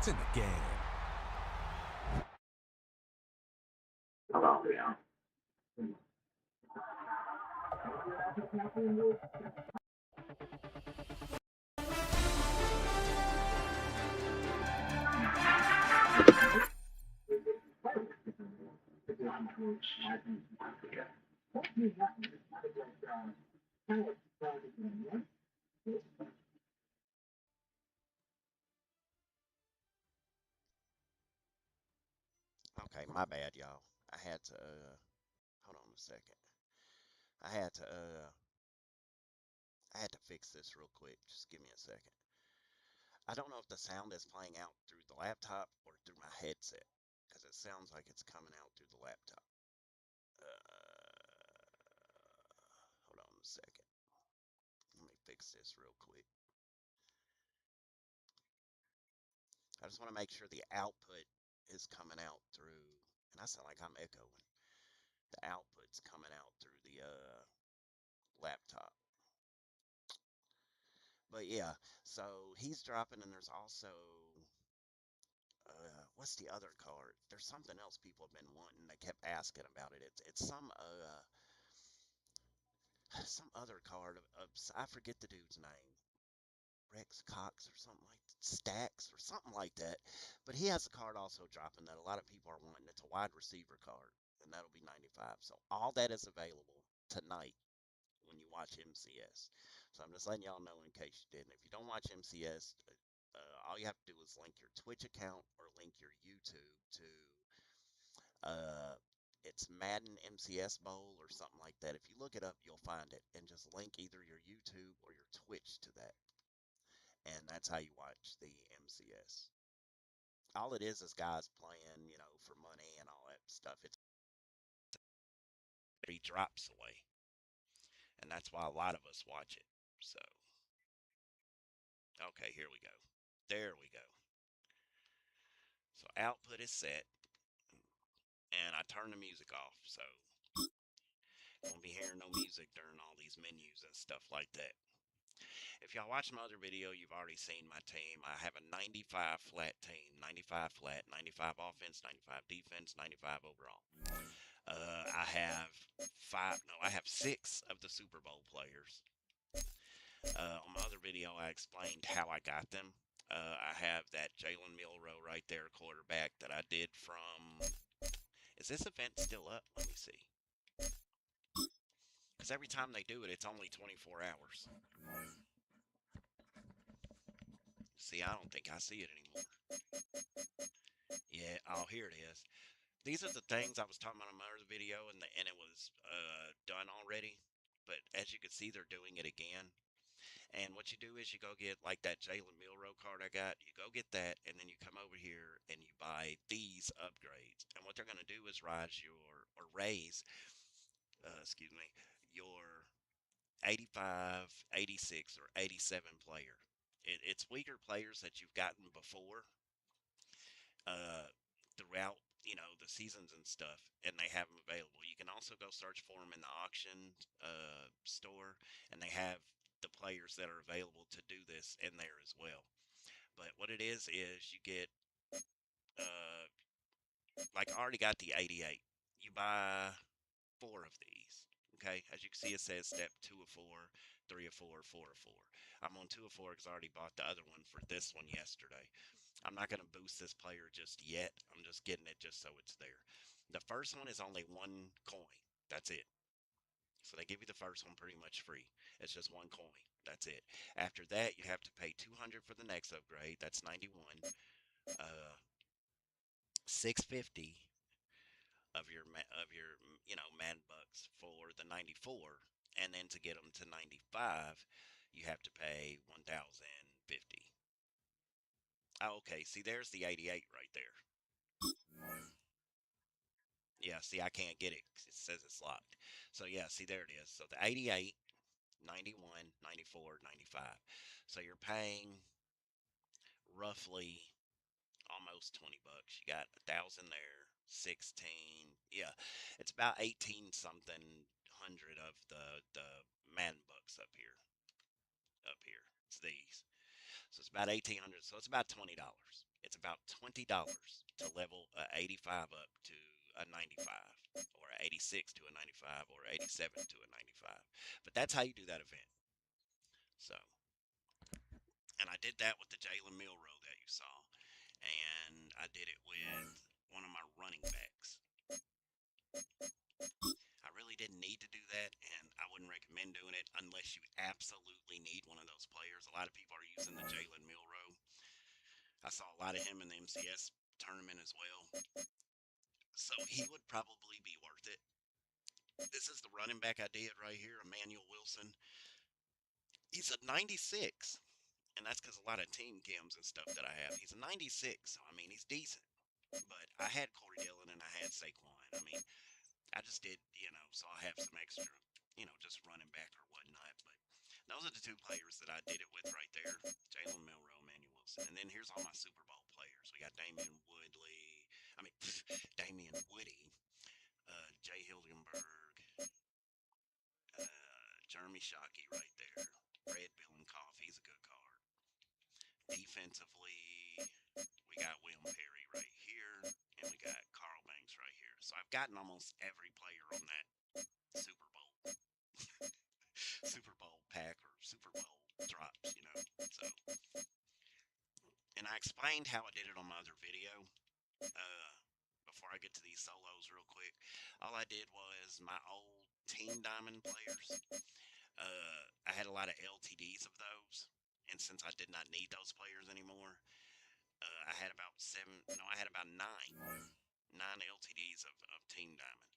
It's in the game. Okay, my bad, y'all. I had to, hold on a second. I had to, I had to fix this real quick. Just give me a second. I don't know if the sound is playing out through the laptop or through my headset, because it sounds like it's coming out through the laptop. Hold on a second. Let me fix this real quick. I just want to make sure the output is coming out through, and I sound like I'm echoing. The output's coming out through the laptop. But yeah, so he's dropping, and there's also what's the other card? There's something else people have been wanting. They kept asking about it. It's some other card of I forget the dude's name. Rex Cox or something like that. Stacks or something like that. But he has a card also dropping that a lot of people are wanting. It's a wide receiver card, and that'll be 95. So all that is available tonight when you watch MCS. So I'm just letting y'all know in case you didn't. If you don't watch MCS, all you have to do is link your Twitch account or link your YouTube to uh, it's Madden MCS Bowl or something like that. If you look it up, you'll find it, and just link either your YouTube or your Twitch to that, and that's how you watch the MCS. All it is guys playing, for money and all that stuff. It's 3 drops away, and that's why a lot of us watch it. So, okay, here we go. There we go. So output is set, and I turn the music off. So won't be hearing no music during all these menus and stuff like that. If y'all watch my other video, you've already seen my team. I have a 95 flat team, 95 flat, 95 offense, 95 defense, 95 overall. I have I have 6 of the Super Bowl players. On my other video, I explained how I got them. I have that Jalen Milrow right there, quarterback, that I did from. Is this event still up? Let me see. Because every time they do it, it's only 24 hours. See, I don't think I see it anymore. Yeah, oh, here it is. These are the things I was talking about in my other video, and it was done already. But as you can see, they're doing it again. And what you do is you go get like that Jalen Milrow card I got. You go get that, and then you come over here and you buy these upgrades. And what they're going to do is raise, excuse me, your 85, 86, or 87 player. It's weaker players that you've gotten before uh, throughout the seasons and stuff, and they have them available. You can also go search for them in the auction store, and they have the players that are available to do this in there as well. But what it is you get uh, like I already got the 88. You buy 4 of these. Okay, as you can see, it says step 2 of 4, 3 of 4, 4 of 4. I'm on 2 of 4 because I already bought the other one for this one yesterday. I'm not going to boost this player just yet. I'm just getting it just so it's there. The first one is only 1 coin. That's it. So they give you the first one pretty much free. It's just 1 coin. That's it. After that, you have to pay 200 for the next upgrade. That's 91. 650 of your man bucks for the 94, and then to get them to 95, you have to pay 1,050. Oh, okay, see, there's the 88 right there. Yeah, see, I can't get it 'cause it says it's locked. So, yeah, see, there it is. So, the 88, 91, 94, 95. So, you're paying roughly almost 20 bucks. You got 1,000 there, 16. Yeah, it's about 18 something hundred of the man bucks up here. Up here. It's these. So, it's about 1,800. So, it's about $20. It's about $20 to level a 85 up to a 95, or a 86 to a 95, or 87 to a 95. But that's how you do that event. So, and I did that with the Jalen Milrow that you saw, and I did it with one of my running backs. I really didn't need to do that, and I wouldn't recommend doing it unless you absolutely need one of those players. A lot of people are using the Jalen Milrow. I saw a lot of him in the MCS tournament as well, so he would probably be worth it. This is the running back I did right here, Emmanuel Wilson. He's a 96, and that's because a lot of team cams and stuff that I have. He's a 96, so I mean, he's decent. But I had Corey Dillon and I had Saquon. I mean, I just did, so I have some extra, just running back or whatnot. But those are the two players that I did it with right there, Jalen Milrow, Emmanuel Wilson. And then here's all my Super Bowl players. We got Damian Woodley, Damian Woody, Jay Hildenberg, Jeremy Shockey right there, Red Bill and Cough, he's a good card. Defensively, we got William Perry right here, and we got Carl Banks right here. So I've gotten almost every player on that Super Bowl, Super Bowl pack or Super Bowl drops. So, and I explained how I did it on my other video. Before I get to these solos real quick, all I did was my old Team Diamond players. I had a lot of LTDs of those, and since I did not need those players anymore, I had about I had about nine LTDs of Team Diamond.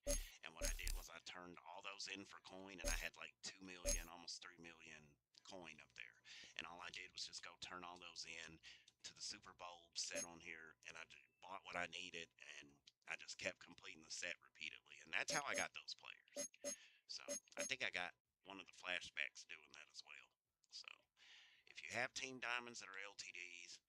And what I did was I turned all those in for coin, and I had like 2 million, almost 3 million coin up there. And all I did was just go turn all those in to the Super Bowl set on here, and I bought what I needed, and I just kept completing the set repeatedly. And that's how I got those players. So I think I got one of the flashbacks doing that as well. So if you have Team Diamonds that are LTDs,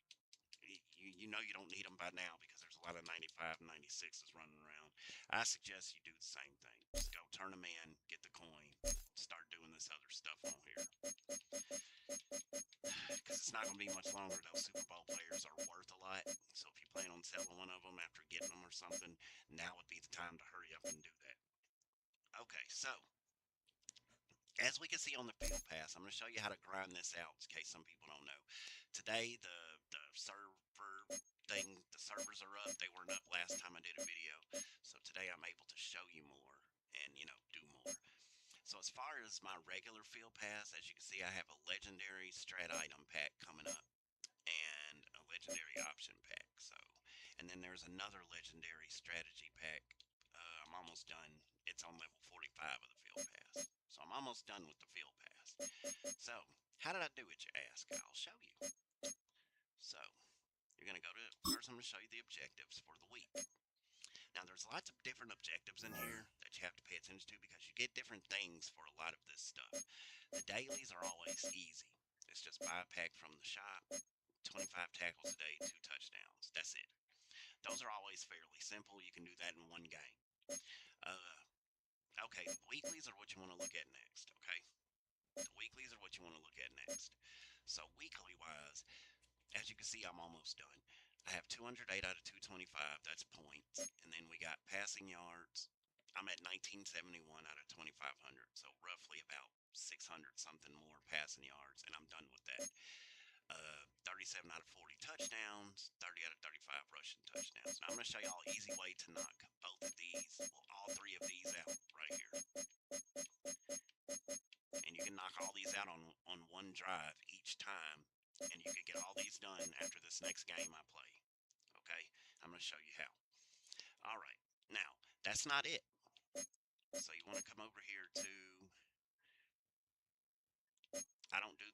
you know you don't need them by now because there's a lot of 95 and 96s running around. I suggest you do the same thing. Just go turn them in, get the coin, start doing this other stuff on here. Because it's not going to be much longer. Those Super Bowl players are worth a lot. So if you plan on selling one of them after getting them or something, now would be the time to hurry up and do that. Okay, so as we can see on the field pass, I'm going to show you how to grind this out in case some people don't know. Today, the servers are up. They weren't up last time I did a video. So today I'm able to show you more and, do more. So as far as my regular field pass, as you can see, I have a legendary strat item pack coming up and a legendary option pack. So, and then there's another legendary strategy pack. I'm almost done. It's on level 45 of the field pass. So I'm almost done with the field pass. So how did I do it, you ask? I'll show you. So you're going to go to, first I'm going to show you the objectives for the week. Now there's lots of different objectives in here that you have to pay attention to because you get different things for a lot of this stuff. The dailies are always easy. It's just buy a pack from the shop, 25 tackles a day, 2 touchdowns. That's it. Those are always fairly simple. You can do that in one game. Okay, the weeklies are what you want to look at next, okay? The weeklies are what you want to look at next. So weekly wise, as you can see, I'm almost done. I have 208 out of 225, that's points. And then we got passing yards. I'm at 1971 out of 2,500, so roughly about 600 something more passing yards, and I'm done with that. 37 out of 40 touchdowns, 30 out of 35 rushing touchdowns. Now I'm going to show you all easy way to knock both of these, well, all 3 of these out right here. And you can knock all these out on one drive each time, and you can get all these done after this next game I play. Okay, I'm going to show you how. All right, now that's not it. So you want to come over here to, I don't do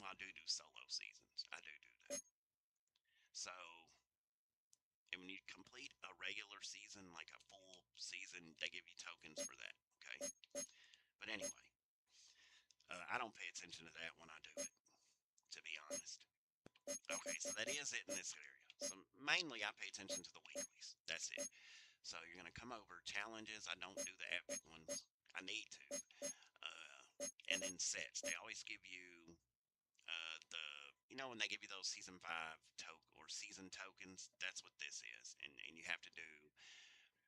well, I do solo seasons. I do that. So, and when you complete a regular season, like a full season, they give you tokens for that, okay? But anyway, I don't pay attention to that when I do it, to be honest. Okay, so that is it in this area. So mainly I pay attention to the weeklies. That's it. So you're going to come over. Challenges, I don't do the epic ones. I need to. And then sets. They always give you when they give you those Season 5 season tokens. That's what this is. And you have to do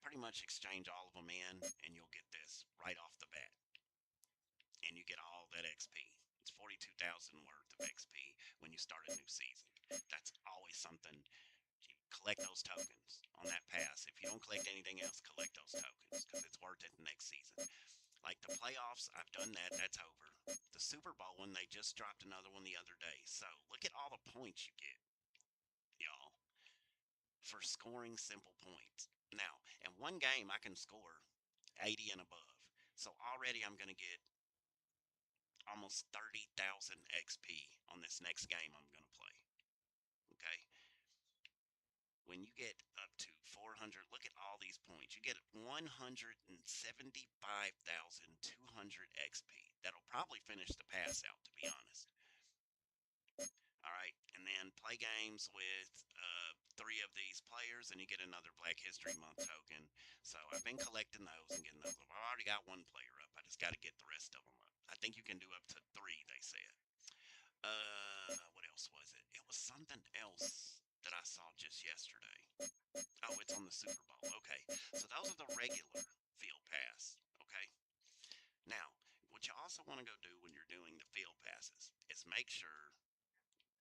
pretty much exchange all of them in, and you'll get this right off the bat. And you get all that XP. It's 42,000 worth of XP when you start a new season. That's always something. You collect those tokens on that pass. If you don't collect anything else, collect those tokens because it's worth it the next season. Like the playoffs, I've done that. That's over. The Super Bowl one, they just dropped another one the other day. So look at all the points you get, y'all, for scoring simple points. Now, in one game, I can score 80 and above. So already I'm going to get almost 30,000 XP on this next game I'm going to play. Okay? When you get up to 400, look at all these points. You get 175,200 XP. That'll probably finish the pass out, to be honest. All right, and then play games with 3 of these players, and you get another Black History Month token. So I've been collecting those and getting those. I've already got 1 player up. I just got to get the rest of them up. I think you can do up to 3, they said. What else was it? It was something else that I saw just yesterday. Oh, it's on the Super Bowl. Okay, so those are the regular field pass. Okay, now what you also want to go do when you're doing the field passes is make sure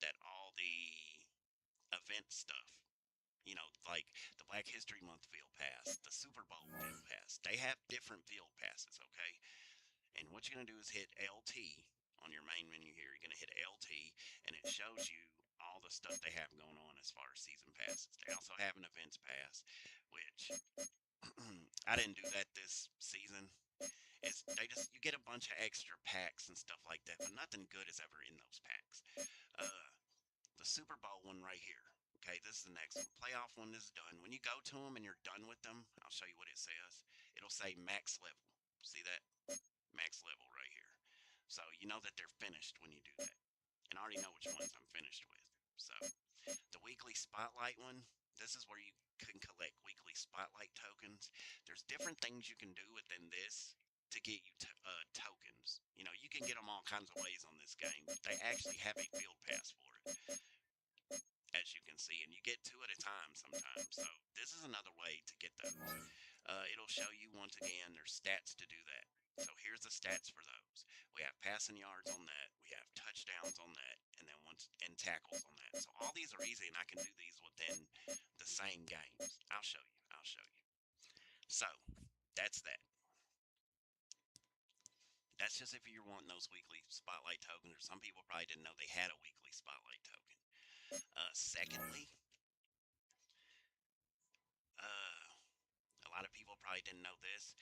that all the event stuff, like the Black History Month field pass, the Super Bowl field pass, they have different field passes, okay? And what you're going to do is hit LT on your main menu here. You're going to hit LT, and it shows you all the stuff they have going on as far as season passes. They also have an events pass, which I didn't do that this season. You get a bunch of extra packs and stuff like that, but nothing good is ever in those packs. The Super Bowl one right here. Okay, this is the next one. Playoff one is done. When you go to them and you're done with them, I'll show you what it says. It'll say max level. See that? Max level right here. So you know that they're finished when you do that. And I already know which ones I'm finished with. So the weekly spotlight one, this is where you can collect weekly spotlight tokens. There's different things you can do within this to get you tokens. You can get them all kinds of ways on this game. They actually have a field pass for it, as you can see, and you get 2 at a time sometimes. So this is another way to get those. It'll show you once again there's stats to do that. So here's the stats for those. We have passing yards on that. We have touchdowns on that, and then and tackles on that. So all these are easy, and I can do these within the same games. I'll show you. So that's that. That's just if you're wanting those weekly spotlight tokens, or some people probably didn't know they had a weekly spotlight token. Secondly, a lot of people probably didn't know this.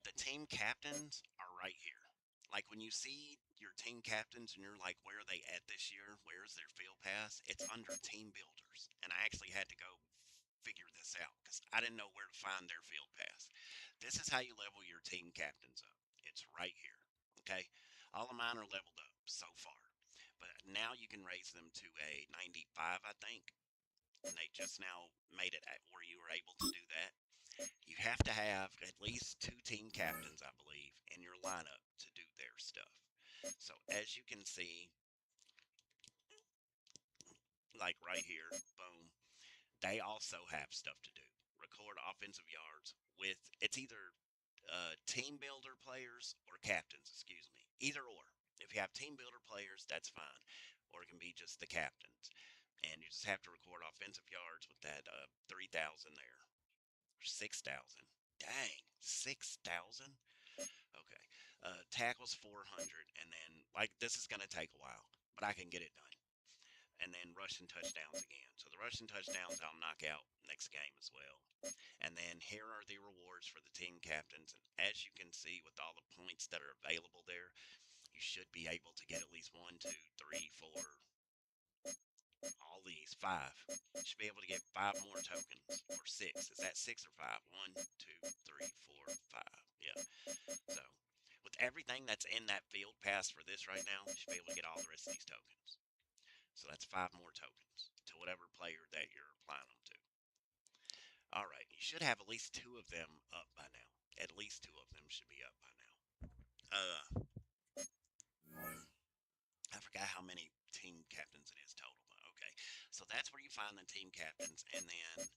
The team captains are right here. Like when you see your team captains and you're like, where are they at this year? Where's their field pass? It's under team builders. And I actually had to go figure this out because I didn't know where to find their field pass. This is how you level your team captains up. It's right here. Okay. All of mine are leveled up so far. But now you can raise them to a 95, I think. And they just now made it at where you were able to do that. You have to have at least 2 team captains, I believe, in your lineup to do their stuff. So as you can see, like right here, boom, they also have stuff to do. Record offensive yards with, it's either team builder players or captains, excuse me. Either or. If you have team builder players, that's fine. Or it can be just the captains. And you just have to record offensive yards with that 3,000 there. 6,000. Dang, 6,000? Okay. Tackles 400, and then like this is gonna take a while, but I can get it done. And then rushing touchdowns again. So the rushing touchdowns I'll knock out next game as well. And then here are the rewards for the team captains. And as you can see, with all the points that are available there, you should be able to get at least 1, 2, 3, 4, all these 5. You should be able to get 5 more tokens, or 6. Is that 6 or 5? 1, 2, 3, 4, 5. Yeah. So with everything that's in that field pass for this right now, you should be able to get all the rest of these tokens. So that's 5 more tokens to whatever player that you're applying them to. All right, you should have at least 2 of them up by now. At least 2 of them should be up by now. I forgot how many team captains it is total, but okay. So that's where you find the team captains, and then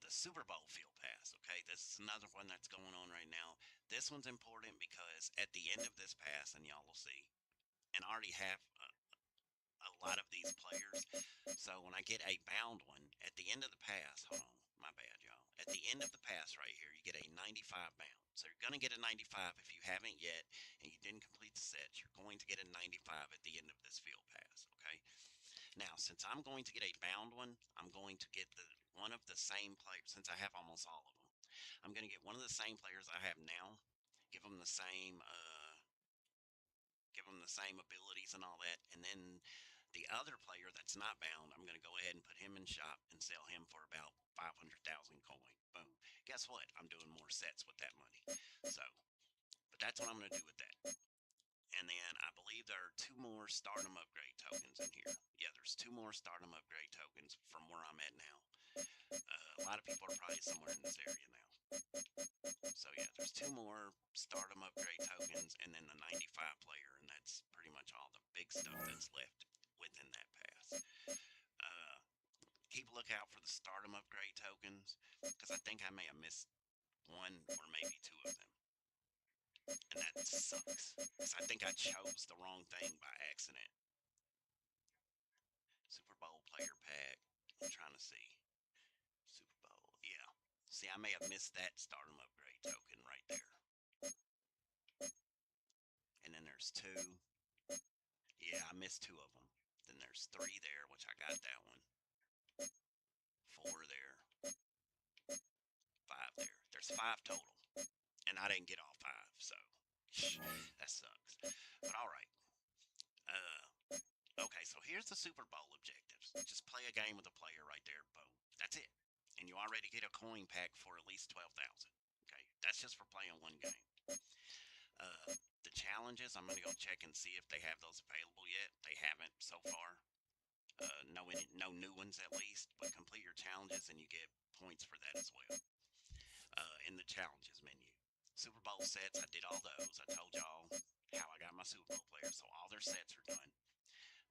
the Super Bowl field pass. Okay, this is another one that's going on right now. This one's important because at the end of this pass, and y'all will see, and I already have a lot of these players. So when I get a bound one at the end of the pass, hold on, my bad, y'all. At the end of the pass right here, you get a 95 bound. So you're going to get a 95 if you haven't yet and you didn't complete the sets. You're going to get a 95 at the end of this field pass, okay? Now, since I'm going to get a bound one, I'm going to get the one of the same players, since I have almost all of them. I'm going to get one of the same players I have now, give them the same abilities and all that, and then the other player that's not bound, I'm going to go ahead and put him in shop and sell him for about 500,000 coin. Boom. Guess what? I'm doing more sets with that money. So, but that's what I'm going to do with that. And then I believe there are two more stardom upgrade tokens in here. Yeah, there's two more stardom upgrade tokens from where I'm at now. A lot of people are probably somewhere in this area now. So yeah, there's two more stardom upgrade tokens and then the 95 player, and that's pretty much all the big stuff that's left within that pass. Keep a lookout for the stardom upgrade tokens, because I think I may have missed one or maybe two of them. And that sucks, because I think I chose the wrong thing by accident. Super Bowl player pack. I'm trying to see. Super Bowl, yeah. See, I may have missed that stardom upgrade token right there. And then there's two. Yeah, I missed two of them. Then there's three there, which I got that one. Four there. Five there. There's five total. And I didn't get all five, so that sucks. But alright. Okay, so here's the Super Bowl objectives. Just play a game with a player right there. Boom. That's it. And you already get a coin pack for at least 12,000. Okay, that's just for playing one game. The challenges, I'm going to go check and see if they have those available yet. They haven't so far. No new ones at least, but complete your challenges and you get points for that as well. In the challenges menu. Super Bowl sets, I did all those. I told y'all how I got my Super Bowl players, so all their sets are done.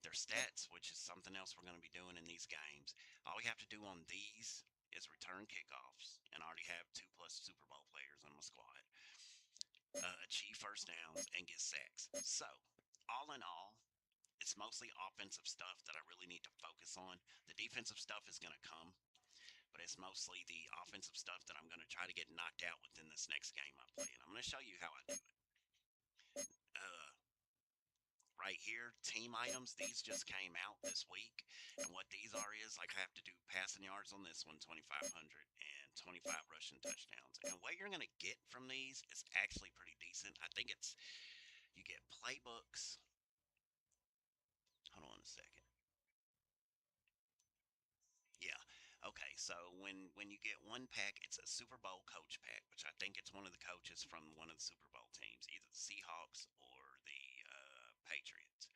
Their stats, which is something else we're going to be doing in these games. All we have to do on these is return kickoffs, and I already have 2+ Super Bowl players on my squad. Achieve first downs and get sacks. So, all in all, it's mostly offensive stuff that I really need to focus on. The defensive stuff is going to come, but it's mostly the offensive stuff that I'm going to try to get knocked out within this next game I play. And I'm going to show you how I do it. Right here, team items, these just came out this week. And what these are is, like, I have to do passing yards on this one, 2,500, and 25 rushing touchdowns. And what you're going to get from these is actually pretty decent. I think it's, you get playbooks. Hold on a second. Yeah. Okay. So when you get one pack, it's a Super Bowl coach pack, which I think it's one of the coaches from one of the Super Bowl teams, either the Seahawks or the Patriots.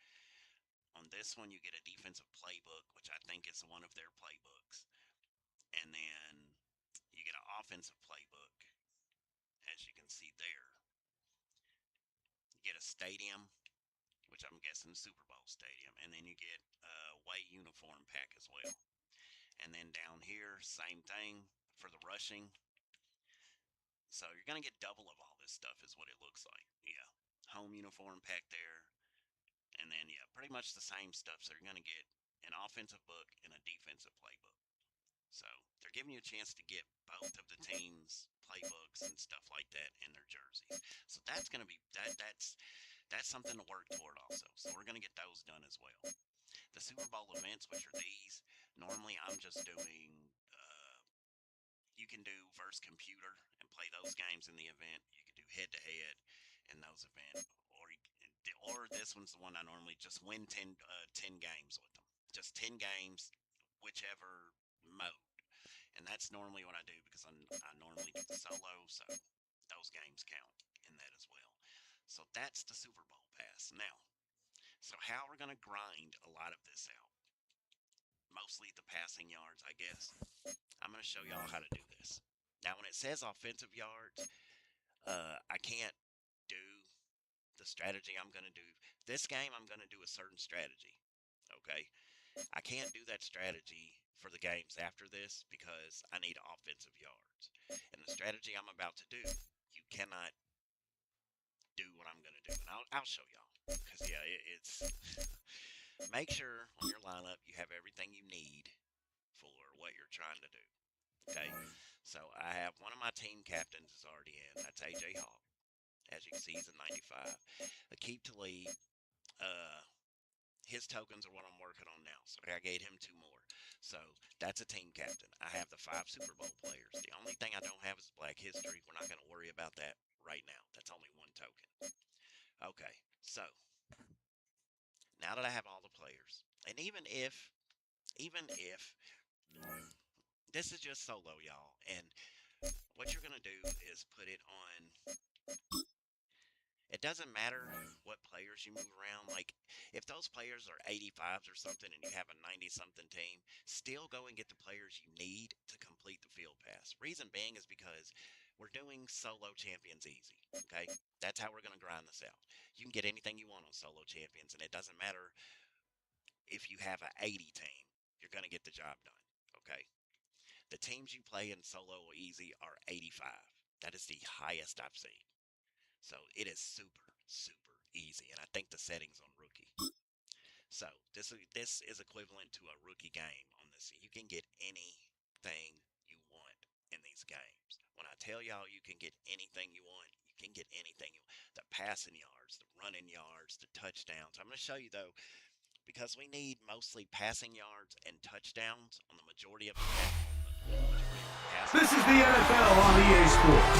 On this one, you get a defensive playbook, which I think is one of their playbooks, and then you get an offensive playbook, as you can see there. You get a stadium, which I'm guessing Super Bowl stadium, and then you get a away uniform pack as well. And then down here, same thing for the rushing. So you're going to get double of all this stuff is what it looks like. Yeah. Home uniform pack there. And then, yeah, pretty much the same stuff. So you're going to get an offensive book and a defensive playbook. So they're giving you a chance to get both of the teams' playbooks and stuff like that in their jerseys. So that's going to be, that's something to work toward also. So we're going to get those done as well. The Super Bowl events, which are these, normally I'm just doing, you can do versus computer and play those games in the event. You can do head-to-head in those events. Or this one's the one I normally just win 10 games with them. Just 10 games, whichever mode. And that's normally what I do because I normally do the solo, so those games count in that as well. So that's the Super Bowl pass. Now, so how we're going to grind a lot of this out. Mostly the passing yards, I guess. I'm going to show y'all how to do this. Now, when it says offensive yards, I can't do the strategy I'm going to do. This game, I'm going to do a certain strategy, okay? I can't do that strategy for the games after this because I need offensive yards. And the strategy I'm about to do, you cannot do what I'm going to do. And I'll show y'all. Because, yeah, it's. Make sure on your lineup you have everything you need for what you're trying to do. Okay? So I have one of my team captains is already in. That's AJ Hawk. As you can see, he's a 95. Akeem Talib, his tokens are what I'm working on now. So I gave him 2 more. So that's a team captain. I have the 5 Super Bowl players. The only thing I don't have is Black History. We're not going to worry about that right now. That's only 1 token. Okay, so now that I have all the players, and even if this is just solo, y'all, and what you're gonna do is put it on. It doesn't matter what players you move around. Like, if those players are 85s or something and you have a 90 something team, still go and get the players you need to complete the field pass. Reason being is because we're doing solo champions easy. Okay? That's how we're going to grind this out. You can get anything you want on solo champions, and it doesn't matter if you have an 80 team, you're going to get the job done. Okay? The teams you play in solo easy are 85. That is the highest I've seen. So it is super, super easy. And I think the settings on rookie. So this is equivalent to a rookie game on this. You can get anything you want in these games. When I tell y'all you can get anything you want, you can get anything you want. The passing yards, the running yards, the touchdowns. I'm going to show you though, because we need mostly passing yards and touchdowns on the majority of This is the NFL on EA Sports,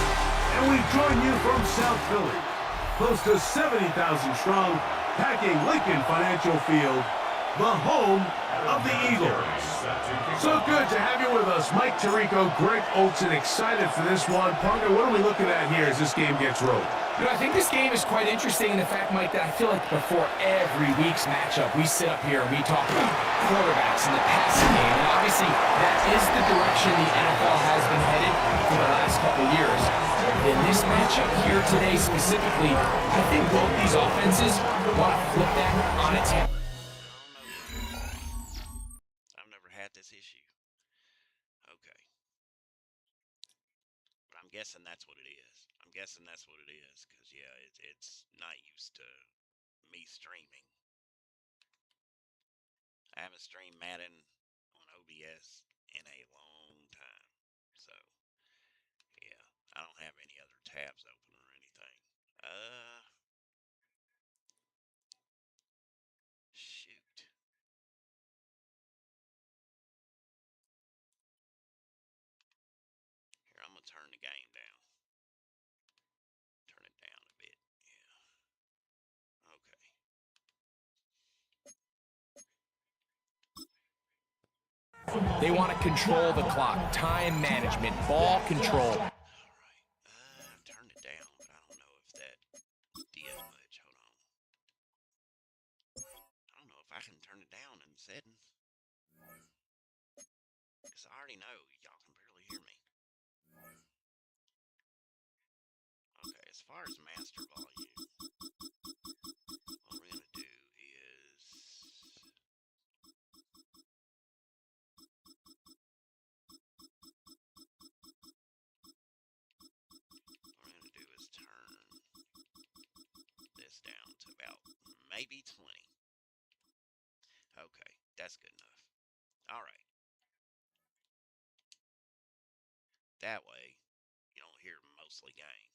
and we join you from South Philly, close to 70,000 strong, packing Lincoln Financial Field, the home of the Eagles. So good to have you with us, Mike Tirico, Greg Olson, excited for this one. Partner, what are we looking at here as this game gets rolling? You know, I think this game is quite interesting in the fact, Mike, that I feel like before every week's matchup, we sit up here and we talk about quarterbacks and the passing game. And obviously, that is the direction the NFL has been headed for the last couple of years. In this matchup here today specifically, I think both these offenses want to flip that on its head. I've never had this issue. Okay. But I'm guessing that's what it is. I'm guessing that's what it is. Because, yeah, it's not used to me streaming. I haven't streamed Madden on OBS in a long time. So, yeah, I don't have any other tabs open or anything. Shoot. Here, I'm going to turn the game down. Turn it down a bit. Yeah. Okay. They want to control the clock, time management, ball control. All right. I've turned it down, but I don't know if that did much. Hold on. I don't know if I can turn it down in the settings. Because I already know y'all can barely hear me. Okay, as far as master volume, what we're going to do is... What we're going to do is turn this down to about maybe 20. Okay, that's good enough. All right. That way, you don't hear mostly game.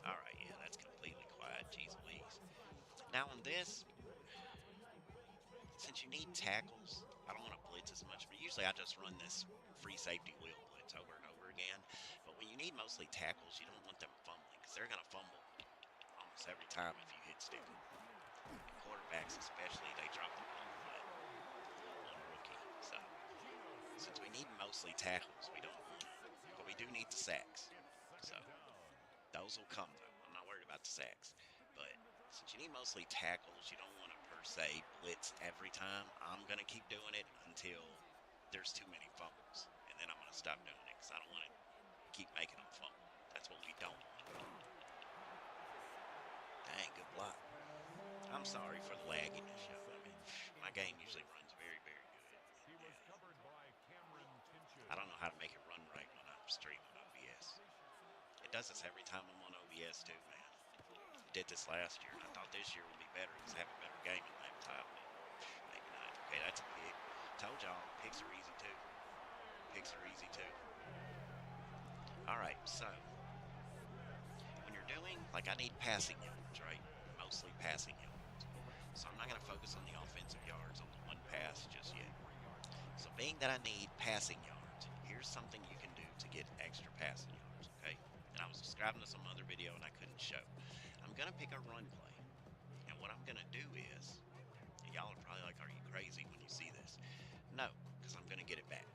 All right, yeah, that's completely quiet. Jeez Louise. Now on this, since you need tackles, I don't want to blitz as much, but usually I just run this free safety wheel blitz over and over again. But when you need mostly tackles, you don't want them fumbling because they're going to fumble almost every time if you hit stick them. And quarterbacks especially, they drop the ball a lot on a rookie. So since we need mostly tackles, we don't want them. But we do need the sacks. So those will come though. I'm not worried about the sacks. But since you need mostly tackles, you don't want to per se blitz every time. I'm going to keep doing it until there's too many fumbles. And then I'm going to stop doing it because I don't want to keep making them fumble. That's what we don't want. Dang, good block. I'm sorry for the lagginess, y'all. I mean, my game usually runs very, very good. I don't know how to make it run right when I'm streaming OBS. It does this every time I'm on OBS too, man. It did this last year, and I thought this year would be better because I have a better gaming laptop, but maybe not. Okay, that's a pick. Told y'all, picks are easy too. Picks are easy too. Alright, so when you're doing, like I need passing yards, right? Mostly passing yards. So I'm not going to focus on the offensive yards on the one pass just yet. So being that I need passing yards, here's something you can do to get extra passing yards, okay? And I was describing this on my other video and I couldn't show. I'm going to pick a run play. And what I'm going to do is, and y'all are probably like, are you crazy when you see this? No, because I'm going to get it back.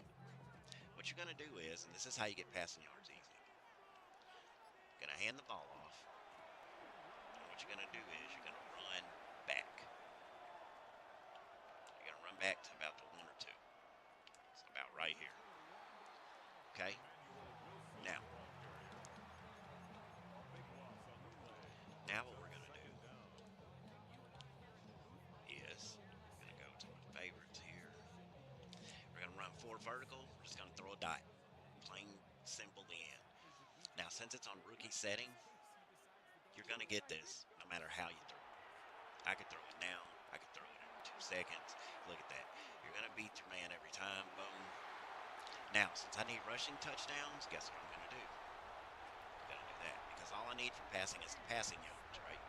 What you're going to do is, and this is how you get passing yards easy. You're going to hand the ball off. And what you're going to do is you're going to run back. You're going to run back to about the 1 or 2. It's about right here. Okay? Now what we're going to do is we're going to go to my favorites here. We're going to run 4 vertical. We're just going to throw a dot. Plain, simple, the end. Now, since it's on rookie setting, you're going to get this no matter how you throw it. I could throw it now. I could throw it in 2 seconds. Look at that. You're going to beat your man every time. Boom. Now, since I need rushing touchdowns, guess what I'm going to do? I'm going to do that because all I need for passing is the passing yards, right?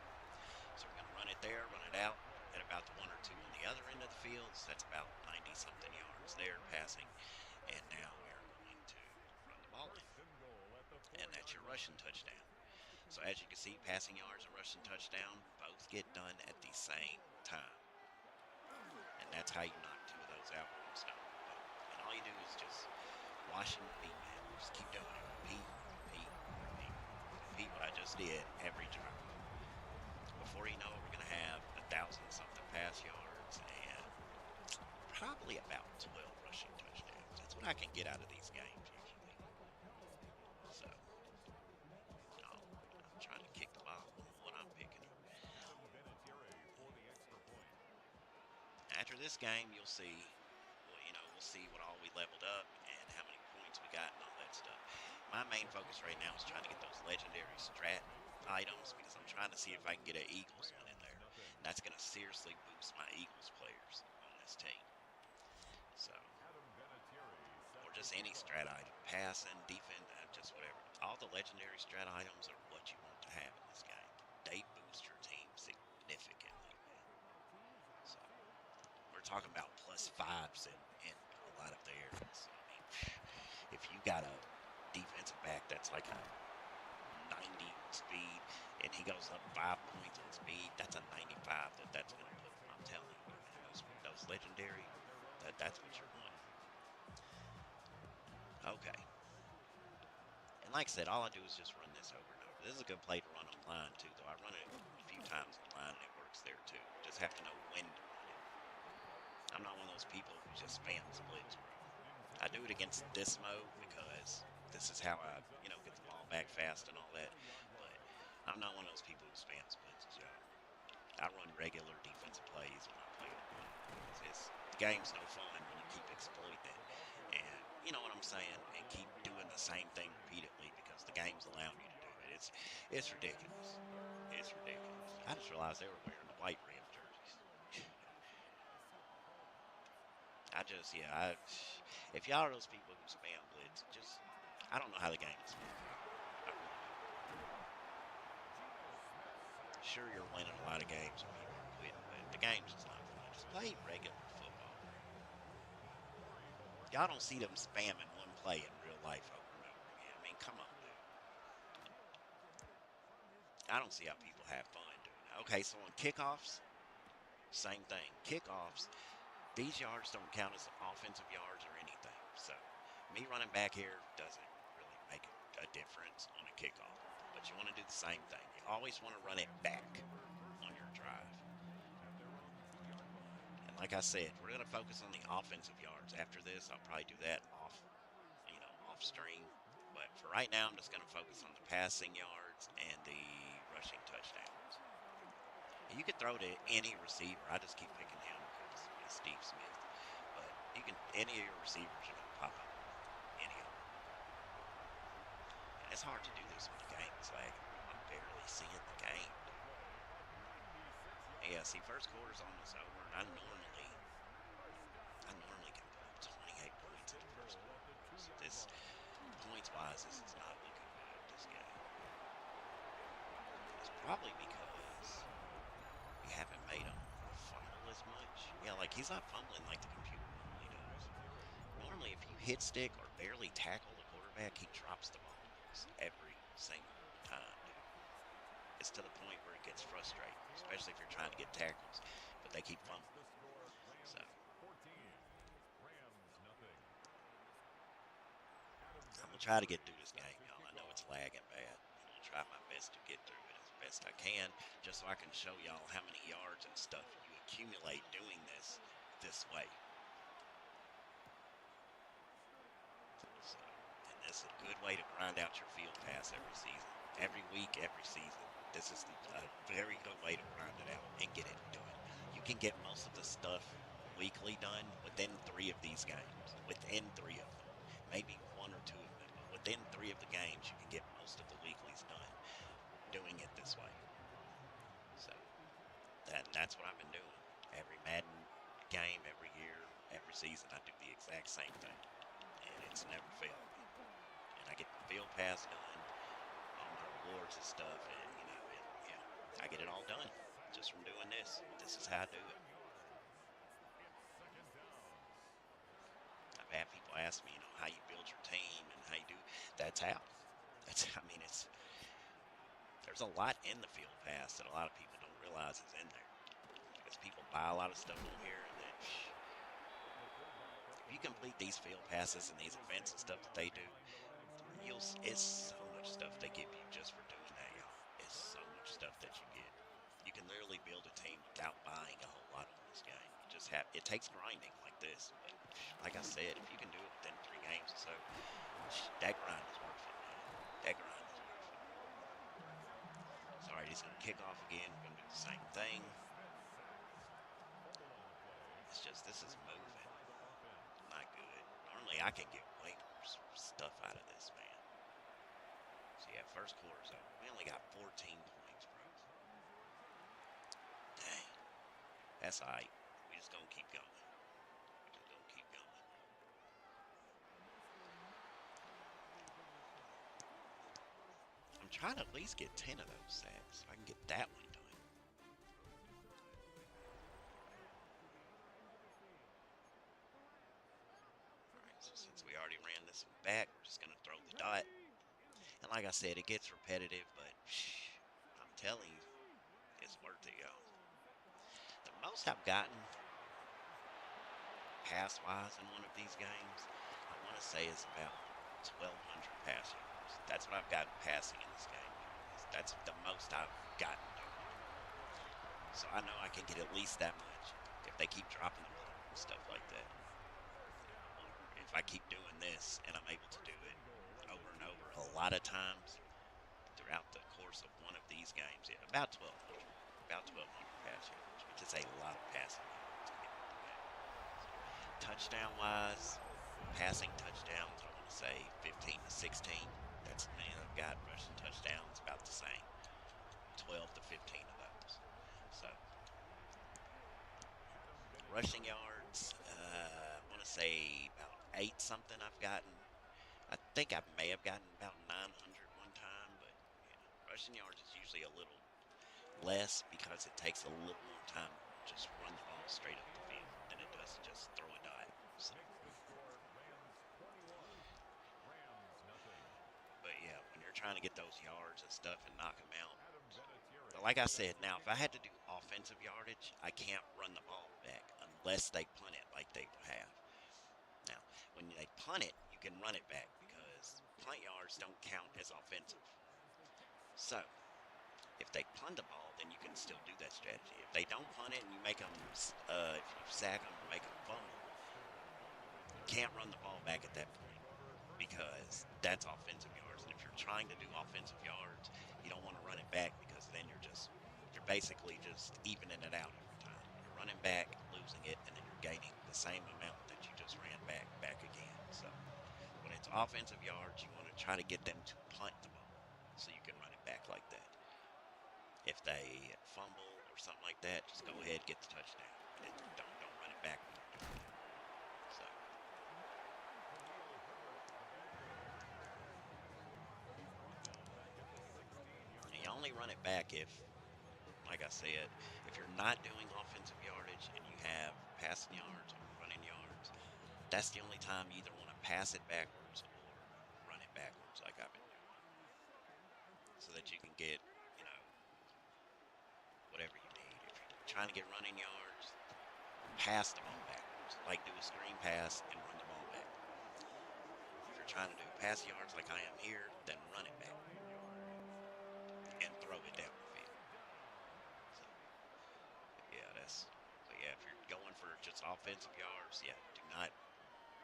So we're going to run it there, run it out at about the 1 or 2 on the other end of the field. So that's about 90-something yards there passing. And now we're going to run the ball in. And that's your rushing touchdown. So as you can see, passing yards and rushing touchdown both get done at the same time. And that's how you knock 2 of those out with one stone. And all you do is just wash and repeat, man. Just keep doing it. Repeat, repeat, repeat. Repeat what I just did every drive. Before you know it, we're going to have 1,000-something pass yards and probably about 12 rushing touchdowns. That's what I can get out of these games usually. So, I'm trying to kick the ball. I don't know what I'm picking. After this game, you'll see, we'll see what all we leveled up and how many points we got and all that stuff. My main focus right now is trying to get those legendary strat items because I'm trying to see if I can get an Eagles one in there. And that's going to seriously boost my Eagles players on this team. So, or just any strat item, passing, defense, just whatever. All the legendary strat items are what you want to have in this game. They boost your team significantly, man. So, we're talking about +5s in a lot of the areas. I mean, if you got a defensive back that's like a 90 speed and he goes up 5 points on speed, that's a 95 that's going to put, I'm telling you, man, those legendary, that's what you're wanting. Okay. And like I said, all I do is just run this over and over. This is a good play to run online too, though. I run it a few times online and it works there too. Just have to know when to run it. I'm not one of those people who just spam splits, bro. I do it against this mode because this is how I, get the ball back fast and all that. But I'm not one of those people who spam splits, y'all. I run regular defensive plays when I play online. The game's no fun when you keep exploiting it. And you know what I'm saying? And keep doing the same thing repeatedly because the game's allowing you to do it. It's ridiculous. It's ridiculous. I just realized they were wearing the white Rams jerseys. If y'all are those people who spam blitz, I don't know how the game is fun. I really do. Sure, you're winning a lot of games when people are quitting, but the game's just not fun. Just play regular football. Y'all don't see them spamming one play in real life over and over again. I mean, come on, dude. I don't see how people have fun doing that. Okay, so on kickoffs, same thing. Kickoffs, these yards don't count as offensive yards or anything. So, me running back here doesn't really make a difference on a kickoff. But you want to do the same thing. You always want to run it back on your drive. And like I said, we're going to focus on the offensive yards. After this, I'll probably do that off stream. But for right now, I'm just going to focus on the passing yards and the rushing touchdowns. You could throw to any receiver. I just keep picking him because it's Steve Smith. But you can any of your receivers are gonna pop up. Any of them. And it's hard to do this when the game is lagging. I'm barely seeing the game. Yeah, see, first quarter's almost over, and I normally can put up 28 points in the first quarter. So this points wise, this is not looking good. This game. It's probably because we haven't made him fumble as much. Yeah, like he's not fumbling like the computer normally does. Normally, if you hit stick or barely tackle the quarterback, he drops the ball every single time, dude. It's to the point where it gets frustrating, especially if you're trying to get tackles, but they keep fumbling. So I'm gonna try to get through this game, y'all. I know it's lagging bad. I'm gonna try my best to get through it as best I can, just so I can show y'all how many yards and stuff you accumulate doing this way. So, and this is a good way to grind out your field pass every season, every week, every season. This is a very good way to grind it out and get it done. You can get most of the stuff weekly done within 3 of these games, within 3 of them, maybe 1 or 2 of them, but within 3 of the games, you can get most of the weeklies done doing it this way. So that's what I've been doing. Every Madden game, every year, every season, I do the exact same thing, and it's never failed me. And I get the field pass done, all my rewards and stuff, and I get it all done just from doing this. This is how I do it. I've had people ask me, how you build your team and how you do. That's how. I mean, there's a lot in the field pass that a lot of people don't realize is in there because people buy a lot of stuff on here, and then if you complete these field passes and these events and stuff that they do, it's so much stuff they give you just for doing that, y'all. It's so much stuff that you get. You can literally build a team without buying a whole lot on this game. You just have it takes grinding like this, but like I said, if you can do it within 3 games or so, that grind is worth it, man. That grind is worth it. So, all right, he's gonna kick off again. We're gonna do the same thing. It's just this is moving, not good. Normally, I can get way more stuff out of this, man. So yeah, first quarter's over. We only got 14 points, bro. Dang. That's alright. We just gonna keep going. We just gonna keep going. I'm trying to at least get 10 of those sacks so I can get that one done. Alright, so since we already ran this one back, we're just gonna throw the dot. And like I said, it gets repetitive, but I'm telling you, it's worth it, y'all. The most I've gotten pass-wise in one of these games, I want to say is about 1,200 pass yards. That's what I've gotten passing in this game. That's the most I've gotten. So I know I can get at least that much if they keep dropping the ball and stuff like that. Or if I keep doing this and I'm able to do it over and over a lot of times throughout the course of one of these games, yeah, about 1,200. About 1,200 pass yards, which is a lot of passing yards to get in the game. Touchdown wise, passing touchdowns, I want to say 15 to 16. That's the man I've got. Rushing touchdowns, about the same. 12 to 15 of those. So, rushing yards, I want to say about 8 something I've gotten. I think I may have gotten about 900 one time, but rushing yards is usually a little less because it takes a little more time to just run the ball straight up the field than it does to just throw a dot. So, but yeah, when you're trying to get those yards and stuff and knock them out, but like I said, now if I had to do offensive yardage, I can't run the ball back unless they punt it like they have. Now, when they punt it, you can run it back because punt yards don't count as offensive. So, if they punt the ball, then you can still do that strategy. If they don't punt it and you make them, if you sack them or make them fumble, you can't run the ball back at that point because that's offensive yards. And if you're trying to do offensive yards, you don't want to run it back because then you're basically just evening it out every time. You're running back, losing it, and then you're gaining the same amount that you just ran back again. So when it's offensive yards, you want to try to get them to punt the ball so you can run it back like that. If they fumble or something like that, just go ahead get the touchdown. Don't run it back when you're doing that. So you only run it back if, like I said, if you're not doing offensive yardage and you have passing yards or running yards, that's the only time you either want to pass it backwards or run it backwards, like I've been doing, so that you can get, you know, whatever you need. If you're trying to get running yards, pass the ball backwards, like do a screen pass and run the ball back. If you're trying to do pass yards like I am here, then run it back and throw it down the field. So, yeah, if you're going for just offensive yards, yeah, do not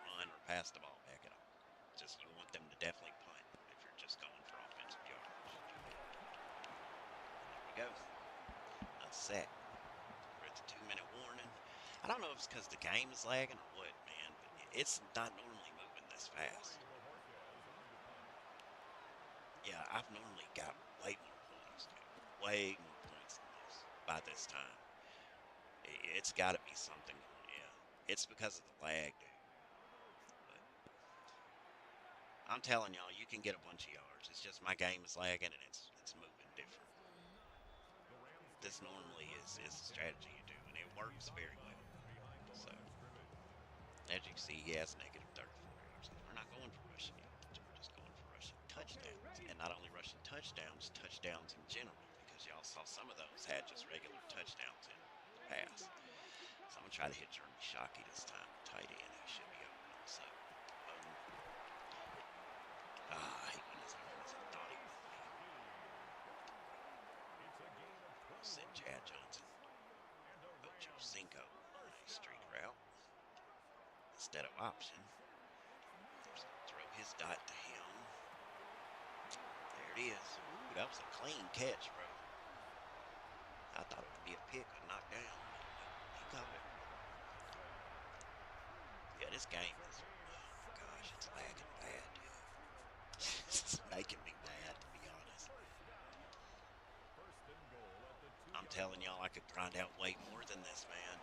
run or pass the ball back at all. Just you want them to definitely punt if you're just going for offensive yards. There we go. Another sack. We're at the 2-minute warning. I don't know if it's because the game is lagging or what, man, but it's not normally moving this fast. Yeah, I've normally got way more points, dude. Way more points than this by this time. It's got to be something. Yeah, it's because of the lag, dude. But I'm telling y'all, you can get a bunch of yards. It's just my game is lagging and it's moving different. This normally is the strategy you do, and it works very well. So, as you can see, he has negative 34 yards. We're not going for rushing yards. We're just going for rushing touchdowns. And not only rushing touchdowns, touchdowns in general, because y'all saw some of those had just regular touchdowns in the past. So I'm going to try to hit Jeremy Shockey this time. Tight end, he should be open also. He went as hard as I thought he would be. Send Chad Johnson, Ocho Cinco on a streak route instead of option. Throw his dot to him. There it is. Ooh, that was a clean catch, bro. I thought it would be a pick or knockdown. He caught it. Yeah, this game is, oh gosh, it's lagging bad, dude. It's making me mad, to be honest. I'm telling y'all, I could grind out way more than this, man.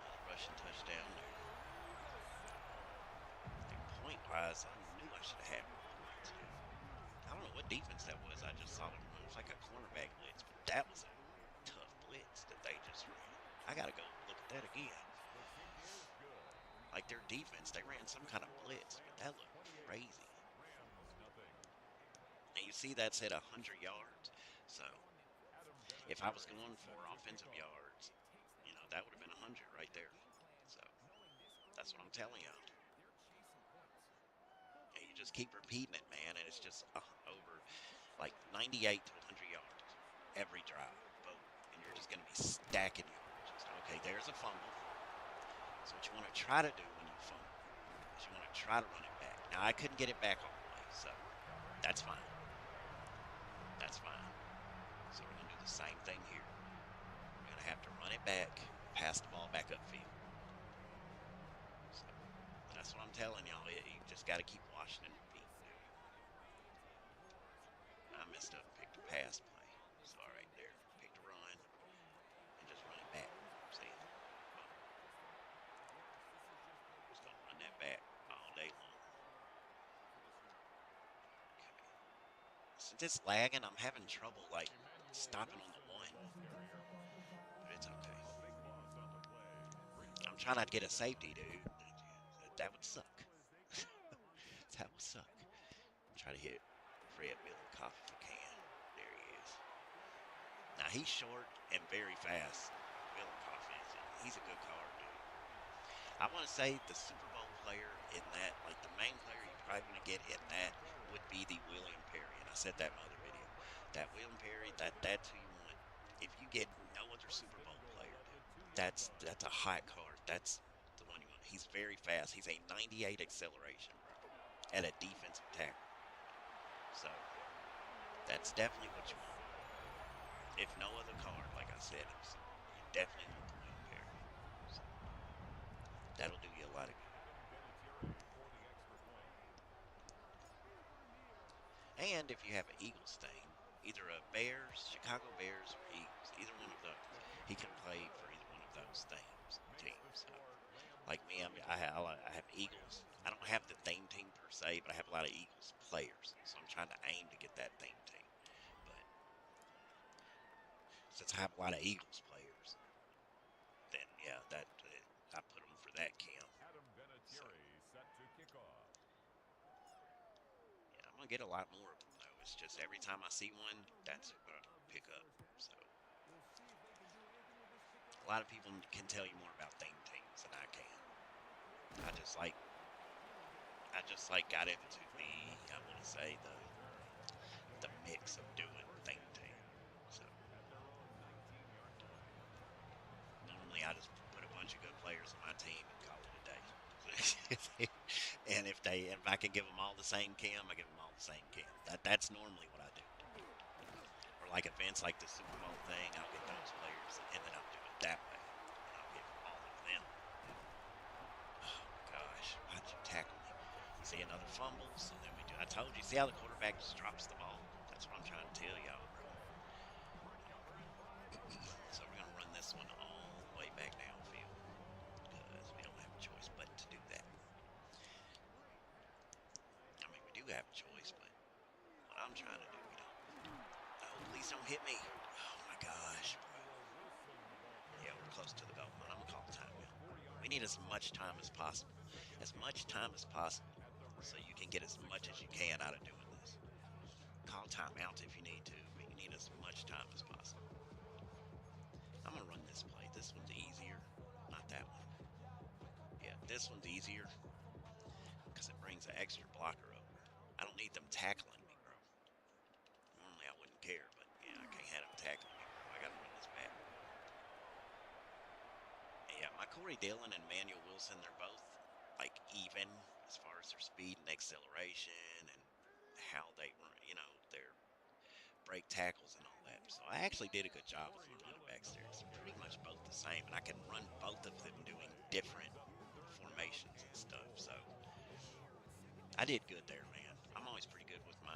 Another rushing touchdown there. Point-wise, I knew I should have had more points, dude. I don't know what defense that was. I just saw them run. It was like a cornerback blitz, but that was a tough blitz that they just ran. I gotta go look at that again. Like their defense, they ran some kind of blitz, but that looked crazy. And you see that's at 100 yards. So if I was going for offensive yards, you know, that would have been 100 right there. So that's what I'm telling y'all. And you just keep repeating it, man, and it's just over like 98 to 100 yards every drive. Boom. And you're just going to be stacking yards. Okay, there's a fumble. So what you want to try to do when you fumble is you want to try to run it back. Now, I couldn't get it back all the way, so that's fine. That's fine. So we're going to do the same thing here. We're going to have to run it back, pass the ball back upfield. So that's what I'm telling y'all. You just got to keep watching and repeating. I messed up and picked a pass play. So right there, picked a run and just run it back. See? Just gonna run that back all day long. Okay. Since it's lagging, I'm having trouble like stopping on the one. But it's okay. I'm trying not to get a safety, dude. That would suck. That would suck. I'm trying to hit Fred Bilenkoff if I can. There he is. Now he's short and very fast. Bilenkoff is. He's a good card, dude. I want to say the Super Bowl player in that, like the main player you're probably going to get in that would be the William Perry. And I said that in my other video. That William Perry, that's who you want. If you get no other Super Bowl player, dude, that's a hot card. That's the one you want. He's very fast. He's a 98 acceleration, bro, at a defensive tackle. So that's definitely what you want. if no other card, like I said, you definitely want the wing pair. So that'll do you a lot of good. And if you have an Eagles thing, either a Bears, Chicago Bears, or Eagles, either one of those, he can play for either one of those teams. So, like me, I have Eagles. I don't have the theme team per se, but I have a lot of Eagles players. So I'm trying to aim to get that theme team. But since I have a lot of Eagles players, then yeah, I put them for that cam. So yeah, I'm gonna get a lot more of them though. It's just every time I see one, that's what I pick up. So a lot of people can tell you more about theme teams than I can. I just like got into I want to say the mix of doing theme team. So normally I just put a bunch of good players on my team and call it a day. And if I can give them all the same cam, I give them all the same cam. That's normally what I do. Or like events like the Super Bowl thing, I'll get those players and then I'll do it that way. And I'll get all of them. Oh my gosh, why'd you tackle me? See another fumble, so then we do. I told you, see how the quarterback just drops the ball? That's what I'm trying to tell y'all, bro. So we're gonna run this one all the way back downfield because we don't have a choice but to do that. I mean, we do have a choice, but what I'm trying to do, we don't. Oh, please don't hit me. Oh my gosh, bro. Yeah, we're close to the goal line. I'm gonna call timeout. We need as much time as possible. As much time as possible. So you can get as much as you can out of doing this. Call timeout if you need to, but you need as much time as possible. I'm gonna run this play. This one's easier. Not that one. Yeah, this one's easier because it brings an extra blocker over. I don't need them tackling me, bro. Normally I wouldn't care, but yeah, I can't have them tackling me, bro. I gotta run this back. Yeah, my Corey Dillon and Manuel Wilson, they're both like even as far as their speed and acceleration and how they run, their break tackles and all that. So I actually did a good job with my running backs there. It's pretty much both the same, and I can run both of them doing different formations and stuff. So I did good there, man. I'm always pretty good with my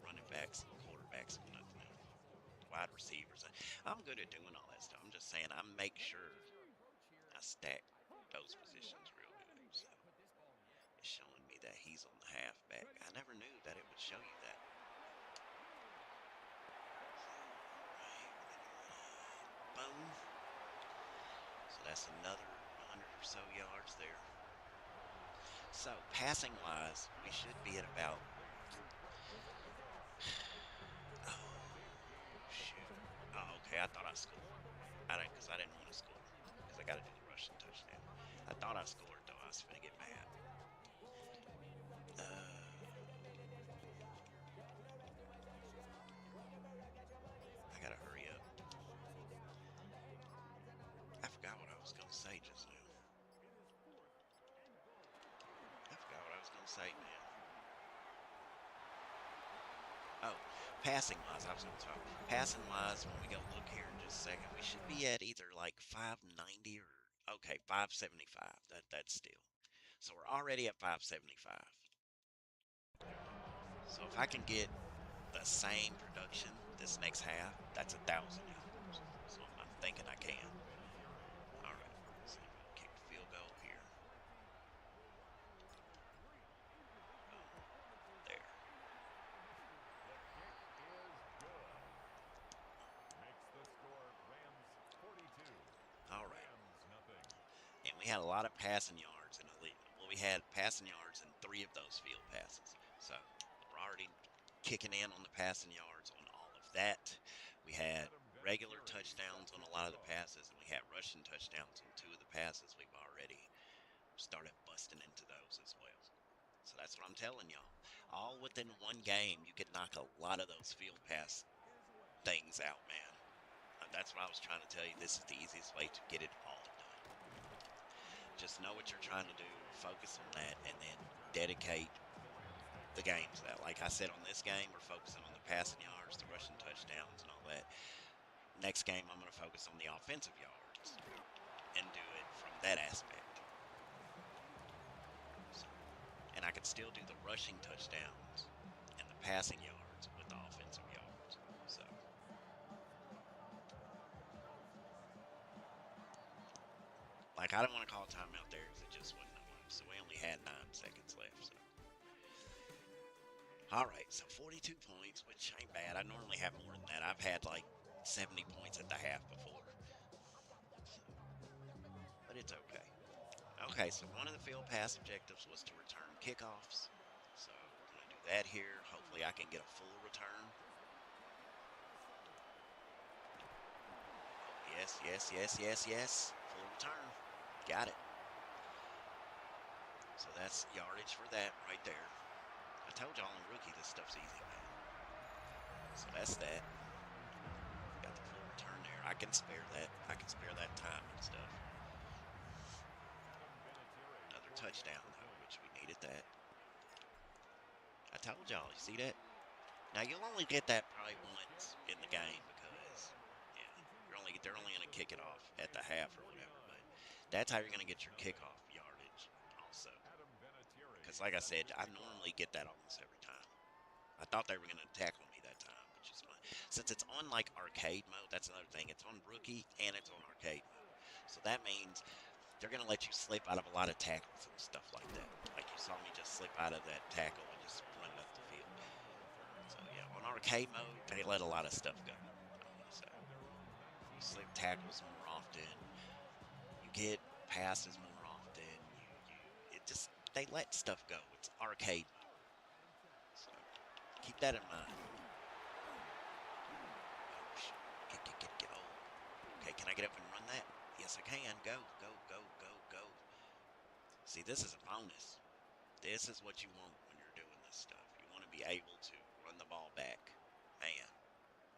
running backs and quarterbacks, if nothing else. Wide receivers. I'm good at doing all that stuff. I'm just saying I make sure I stack those positions real good. So it's showing me that he's on the halfback. I never knew that it would show you that. Boom. So that's another 100 or so yards there. So passing wise, we should be at about. Oh shoot. Oh, okay. I thought I scored. I didn't want to score because I got to do the rushing touchdown. I thought I scored though. I was gonna get mad. I gotta hurry up. I forgot what I was gonna say just now. I forgot what I was gonna say, man. Oh, passing wise, I was gonna talk. Passing wise, when we go look here in just a second, we should be at either like 590 or okay, 575. That's still. So we're already at 575. So if I can get the same production this next half, that's 1,000 yards. So I'm thinking I can. All right, so I'm gonna kick the field goal here. Boom, there. All right. And we had a lot of passing yards in the league. Well, we had passing yards in 3 of those field passes. So we're already kicking in on the passing yards on all of that. We had regular touchdowns on a lot of the passes, and we had rushing touchdowns on 2 of the passes. We've already started busting into those as well. So that's what I'm telling y'all. All within one game, you could knock a lot of those field pass things out, man. That's what I was trying to tell you. This is the easiest way to get it all done. Just know what you're trying to do, focus on that, and then dedicate the game to that. Like I said, on this game, we're focusing on the passing yards, the rushing touchdowns, and all that. next game I'm going to focus on the offensive yards and do it from that aspect. So, and I could still do the rushing touchdowns and the passing yards with the offensive yards. So, like, I don't want to call a timeout there because it just wasn't enough. So we only had 9 seconds left. So, all right, so 42 points, which ain't bad. I normally have more than that. I've had like 70 points at the half before, so, but it's okay. Okay, so one of the field pass objectives was to return kickoffs. So we're going to do that here. Hopefully I can get a full return. Yes, yes, yes, yes, yes. Full return. Got it. So that's yardage for that right there. I told y'all in rookie this stuff's easy, man. So that's that. Got the full return there. I can spare that. I can spare that time and stuff. Another touchdown, though, which we needed that. I told y'all, you see that? Now, you'll only get that probably once in the game because, yeah, they're only going to kick it off at the half or whatever. But that's how you're going to get your kickoff yardage also. Because, like I said, I normally get that almost every time. I thought they were going to tackle me that time, which is fine. Since it's on, like, arcade mode, that's another thing. It's on rookie and it's on arcade mode. So that means they're going to let you slip out of a lot of tackles and stuff like that. Like you saw me just slip out of that tackle and just run up the field. So, yeah, on arcade mode, they let a lot of stuff go, I want to say. You slip tackles more often. You get passes more often. They let stuff go. It's arcade mode. So, keep that in mind. Get. Oh. Okay, can I get up and run that? Yes, I can. Go, go, go, go, go. See, this is a bonus. This is what you want when you're doing this stuff. You want to be able to run the ball back. Man,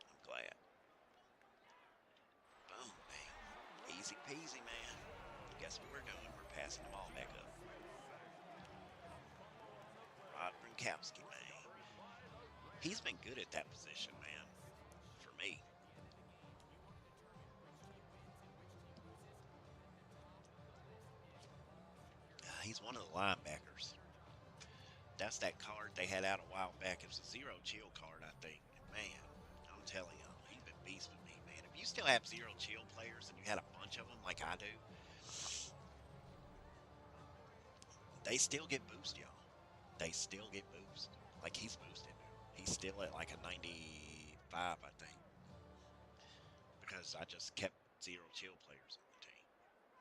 I'm glad. Boom, bang. Easy peasy, man. Guess what we're doing? We're passing the ball back up. Rob Gronkowski, man. He's been good at that position, man. For me. He's one of the linebackers. That's that card they had out a while back. It was a zero chill card, I think. And man, I'm telling y'all, he's been beast with me, man. If you still have zero chill players and you had a bunch of them like I do, they still get boost, y'all. They still get boost. Like he's boosted. He's still at like a 95, I think. Because I just kept zero chill players on the team.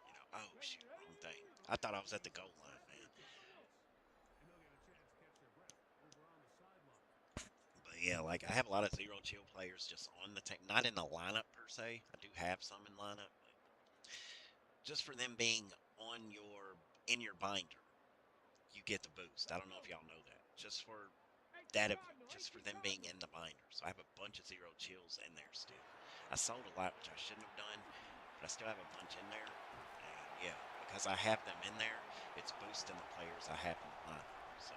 You know, oh shoot, wrong thing. I thought I was at the goal line, man. But yeah, like I have a lot of zero chill players just on the team, not in the lineup per se. I do have some in lineup, but just for them being on in your binder, you get the boost. I don't know if y'all know that. Just for them being in the binder. So I have a bunch of zero chills in there still. I sold a lot, which I shouldn't have done, but I still have a bunch in there. And yeah, because I have them in there, it's boosting the players I have in the lineup. So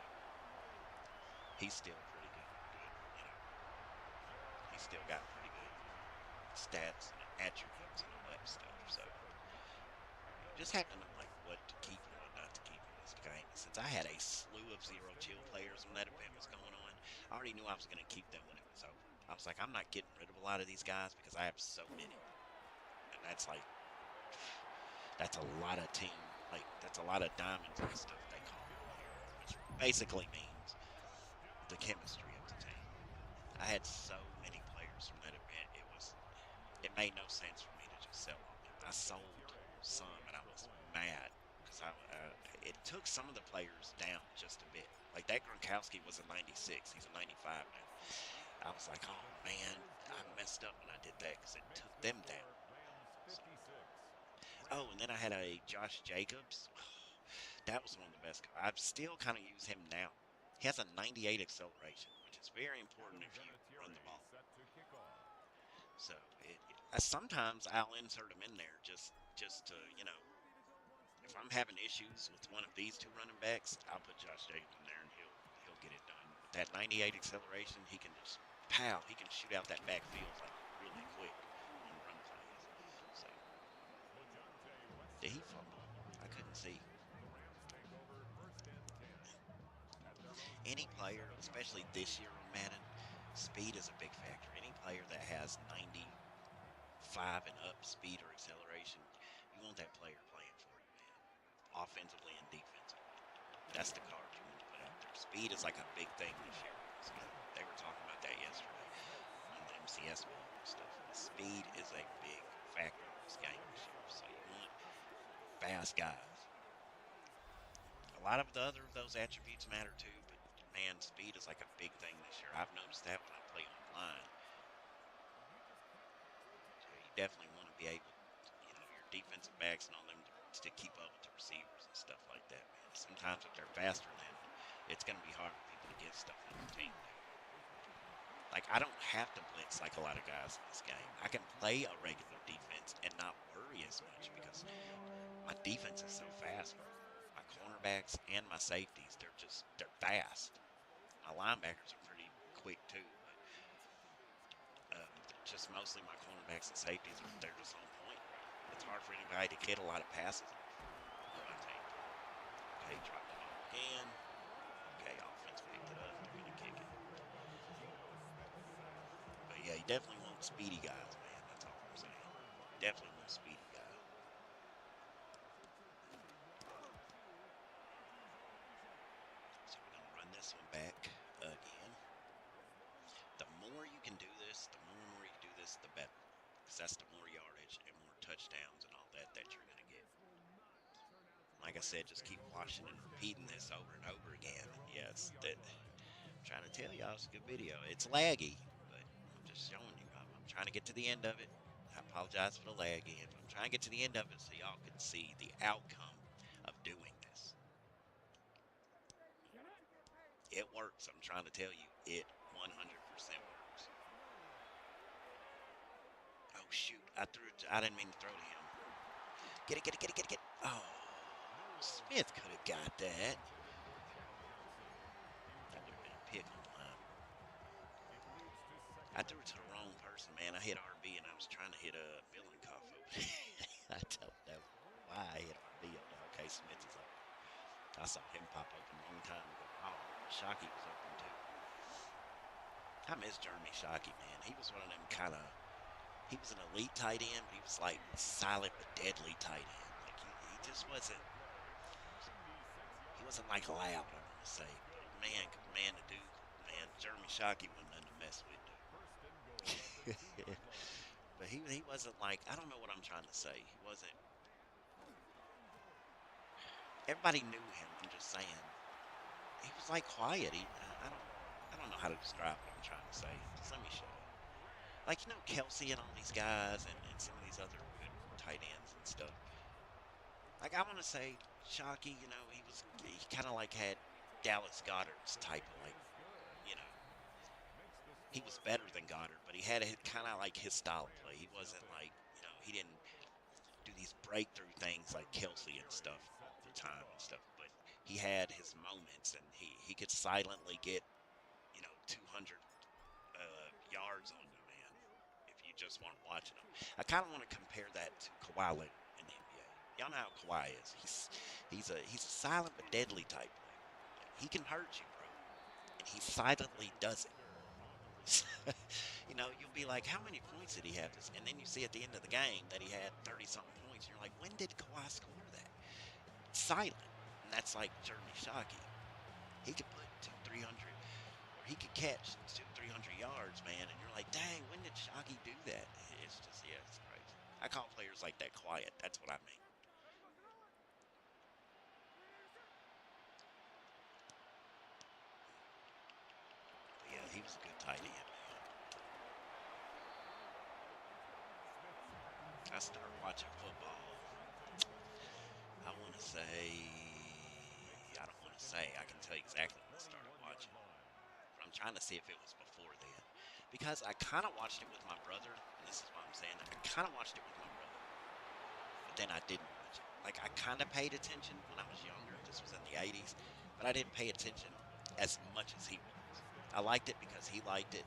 he's still pretty good. You know, he's still got pretty good stats and attributes and all that stuff. So you just have to know like what to keep and what not to keep in this game. Since I had a slew of zero chill players when that event was going on, I already knew I was going to keep them when it was over. I was like, I'm not getting rid of a lot of these guys because I have so many, and that's a lot of team. Like that's a lot of diamonds and stuff they call it here, which basically means the chemistry of the team. I had so many players from that event. It made no sense for me to just sell all them. I sold some, and I was mad because it took some of the players down just a bit. Like that Gronkowski was a 96. He's a 95 now. I was like, oh man, I messed up when I did that because it took them down. So. Oh, and then I had a Josh Jacobs. That was one of the best. I still kind of use him now. He has a 98 acceleration, which is very important if you run the ball. So sometimes I'll insert him in there just to if I'm having issues with one of these two running backs, I'll put Josh Jacobs in there and he'll get it done. With that 98 acceleration, he can just he can shoot out that backfield like really quick on see. Any player, especially this year on Madden, speed is a big factor. Any player that has 95 and up speed or acceleration, you want that player playing for you, man. Offensively and defensively. That's the card you want to put out there. Speed is like a big thing this year. So they were talking about that yesterday on the MCS video and stuff. Speed is a big factor in this game this year. So you want fast guys. A lot of the other of those attributes matter too, but man, speed is like a big thing this year. I've noticed that when I play online. So you definitely want to be able, your defensive backs and all them to keep up with the receivers and stuff like that, man. Sometimes if they're faster than them, it's going to be hard for people to get stuff on the team. Like, I don't have to blitz like a lot of guys in this game. I can play a regular defense and not worry as much because my defense is so fast, bro. My cornerbacks and my safeties, they're fast. My linebackers are pretty quick too, but just mostly my cornerbacks and safeties they're just on point. It's hard for anybody to get a lot of passes on my team. Okay, drop the ball again. Okay, offense picked it up. They're gonna kick it. But yeah, you definitely want speedy guys, man. That's all I'm saying. Definitely want speedy guys. So we're gonna run this one back again. The more you can do this, the more you do this, the better. Because that's the more yardage and more touchdowns and all that you're going to get. Like I said, just keep watching and repeating this over and over again. Yes, I'm trying to tell y'all it's a good video. It's laggy, but I'm just showing you. I'm trying to get to the end of it. I apologize for the lag again, but I'm trying to get to the end of it so y'all can see the outcome of doing this. It works. I'm trying to tell you, it 100% works. Oh shoot! I didn't mean to throw to him. Get it. Oh, Smith could have got that. That would have been a pick on the line. I threw it to the wrong person, man. I hit RB and I was trying to hit a Billenkoff over there. I don't know why I hit RB on that. Okay, Smith is open. I saw him pop open a long time ago. Oh, Shockey was open too. I miss Jeremy Shockey, man. He was one of them he was an elite tight end, but he was like silent but deadly tight end. Like he just wasn't like loud, I want to say. But man, the dude, man, Jeremy Shockey wasn't nothing to mess with, dude. But he wasn't like, I don't know what I'm trying to say. He wasn't. Everybody knew him. I'm just saying. He was like quiet. I don't know how to describe what I'm trying to say. Just let me show you. Like, Kelsey and all these guys and some of these other good tight ends and stuff. Like, I want to say Shockey, he kind of like had Dallas Goedert's type of he was better than Goddard, but he had kind of like his style of play. He wasn't like, he didn't do these breakthrough things like Kelsey and stuff all the time and stuff, but he had his moments and he could silently get, 200 yards on you, man, if you just weren't watching him. I kind of want to compare that to Kawhi Leonard in the NBA. Y'all know how Kawhi is. He's a silent but deadly type player. He can hurt you, bro, and he silently does it. You'll be like, how many points did he have this? And then you see at the end of the game that he had 30-something points. And you're like, when did Kawhi score that? Silent. And that's like Jeremy Shockey. He could put 200-300, or he could catch 200-300 yards, man. And you're like, dang, when did Shockey do that? It's just, yeah, it's crazy. I call players like that quiet. That's what I mean. But yeah, he was a good tight end. I started watching football. I want to say, I don't want to say. I can tell you exactly when I started watching. But I'm trying to see if it was before then. Because I kind of watched it with my brother. And this is what I'm saying. I kind of watched it with my brother. But then I didn't watch it. Like, I kind of paid attention when I was younger. This was in the 80s. But I didn't pay attention as much as he was. I liked it because he liked it.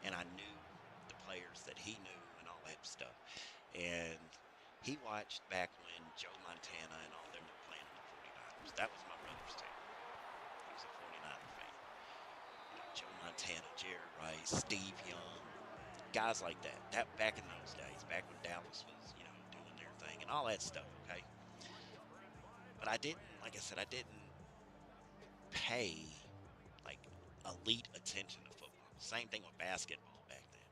And I knew the players that he knew and all that stuff. And he watched back when Joe Montana and all them were playing That was my brother's team. He was a 49er fan. You know, Joe Montana, Jerry Rice, Steve Young, guys like that. That back in those days, back when Dallas was, doing their thing and all that stuff. Okay, but I didn't, like I said, I didn't pay like elite attention to football. Same thing with basketball back then.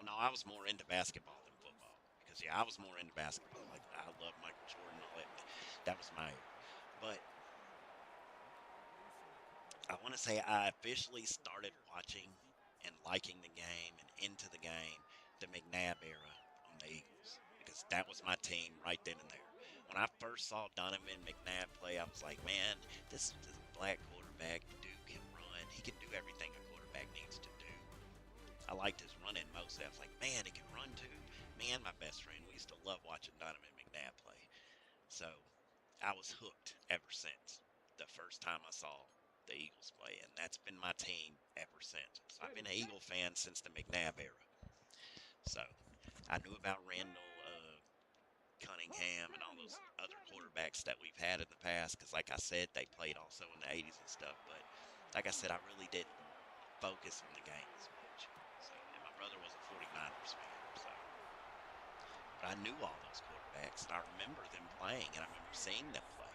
Well, no, I was more into basketball than football because yeah, I was more into basketball. Like I love Michael Jordan and all that. That was my era. But I want to say I officially started watching and liking the game and into the game the McNabb era on the Eagles because that was my team right then and there. When I first saw Donovan McNabb play, I was like, man, this black quarterback dude can run. He can do everything a quarterback needs to do. I liked his running most. I was like, man, he can run too. Me and my best friend, we used to love watching Donovan McNabb play. So I was hooked ever since the first time I saw the Eagles play, and that's been my team ever since. So I've been an Eagle fan since the McNabb era. So I knew about Randall Cunningham and all those other quarterbacks that we've had in the past because, like I said, they played also in the 80s and stuff. But like I said, I really didn't focus on the game as much. So, and my brother was a 49ers fan, so but I knew all those quarterbacks, and I remember them playing, and I remember seeing them play.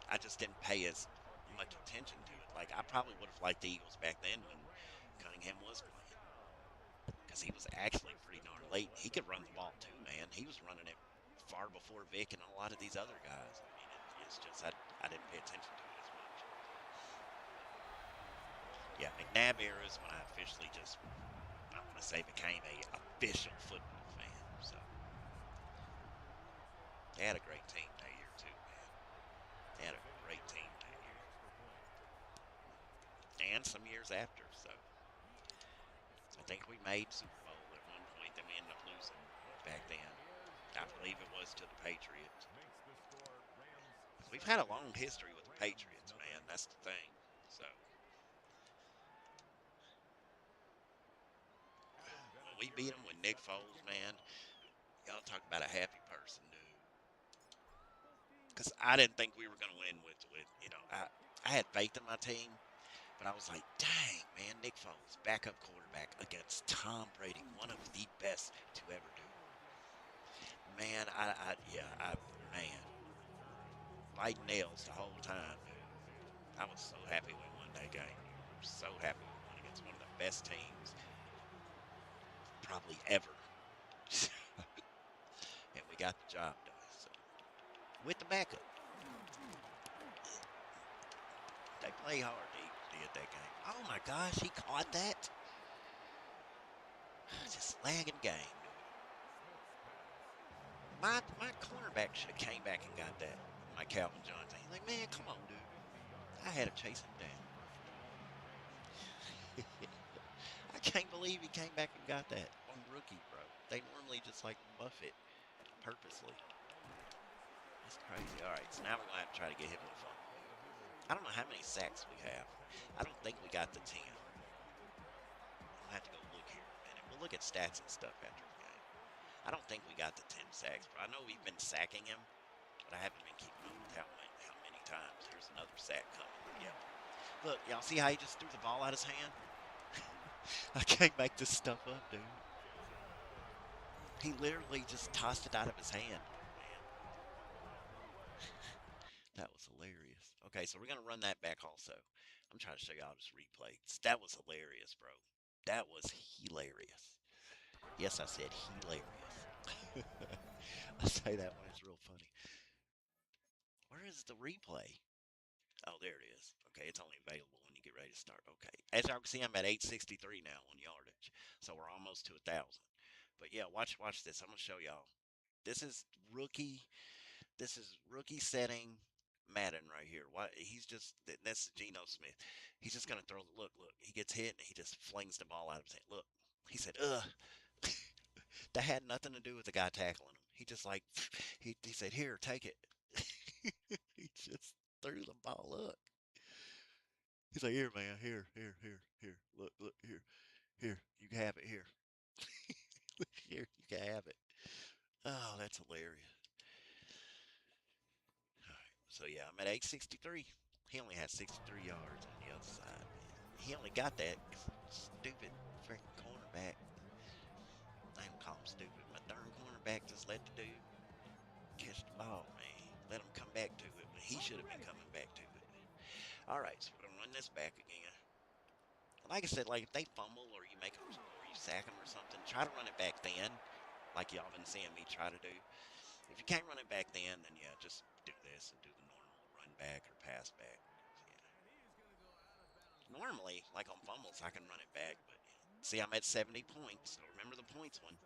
I just didn't pay as much attention to it. Like I probably would have liked the Eagles back then when Cunningham was playing, because he was actually pretty darn late. He could run the ball too, man. He was running it far before Vic and a lot of these other guys. I mean, it's just I didn't pay attention to it as much. Yeah, McNabb era is when I officially just I want to say became a official football fan. So they had a great team that year too, man. They had a great team that year, and some years after. So I think we made Super Bowl at one point, then we ended up losing back then. I believe it was to the Patriots. We've had a long history with the Patriots, man. That's the thing. So when we beat them with Nick Foles, man, y'all talk about a happy person, dude. Because I didn't think we were going to win with I had faith in my team, but I was like, dang, man, Nick Foles, backup quarterback against Tom Brady, one of the best to ever do it. Man, man, fighting nails the whole time, dude. I was so happy we won that game. So happy we won against one of the best teams probably ever. And we got the job done. So with the backup, they play hard. They did that game. Oh my gosh, he caught that. Just lagging game, dude. My cornerback should have came back and got that. My Calvin Johnson. He's like, man, come on, dude. I had to chase him down. I can't believe he came back and got that on rookie, bro. They normally just like buff it purposely. That's crazy. All right, so now we're gonna have to try to get him to fumble. I don't know how many sacks we have. I don't think we got the 10. I'll have to go look here in a minute. We'll look at stats and stuff after the game. I don't think we got the 10 sacks, but I know we've been sacking him, but I haven't been keeping up with how many times. Here's another sack coming. Yep. Look, y'all see how he just threw the ball out his hand? I can't make this stuff up, dude. He literally just tossed it out of his hand. Man, that was hilarious. Okay, so we're going to run that back also. I'm trying to show y'all this replay. That was hilarious, bro. That was hilarious. Yes, I said hilarious. I say that when it's real funny. Where is the replay? Oh, there it is. Okay, it's only available when you get ready to start. Okay. As y'all can see, I'm at 863 now on yardage. So we're almost to 1,000. But yeah, watch this. I'm going to show y'all. This is rookie. This is rookie setting Madden right here. Why he's just that's Geno Smith. He's just gonna throw. Look. He gets hit and he just flings the ball out of his hand. Look. He said, "Ugh." That had nothing to do with the guy tackling him. He just like he said, "Here, take it." He just threw the ball up. He's like, "Here, man. Here. Look, here. You can have it. Here, here. You can have it." Oh, that's hilarious. All right, So yeah, I'm at 863. He only had 63 yards on the other side. He only got that 'cause stupid freaking cornerback. I don't call him stupid. My darn cornerback just let the dude catch the ball, man. Let him come back to it when he should have been coming back to it. All right, so we're gonna run this back again. Like I said, like if they fumble or you make them or you sack them or something, try to run it back then, like y'all been seeing me try to do. If you can't run it back then yeah, just do this and do the normal run back or pass back. Yeah. Normally, like on fumbles, I can run it back, but see, I'm at 70 points. So remember the points one.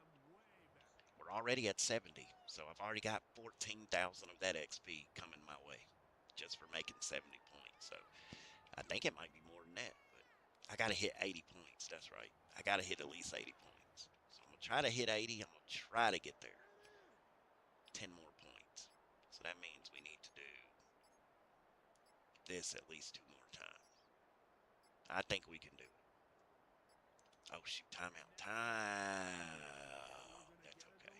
We're already at 70, so I've already got 14,000 of that XP coming my way just for making 70 points. So I think it might be more than that, but I got to hit 80 points. That's right. I got to hit at least 80 points. So I'm going to try to hit 80. I'm going to try to get there. 10 more points. So that means we need to do this at least 2 more times. I think we can do it. Oh, shoot. Timeout. Time. That's okay.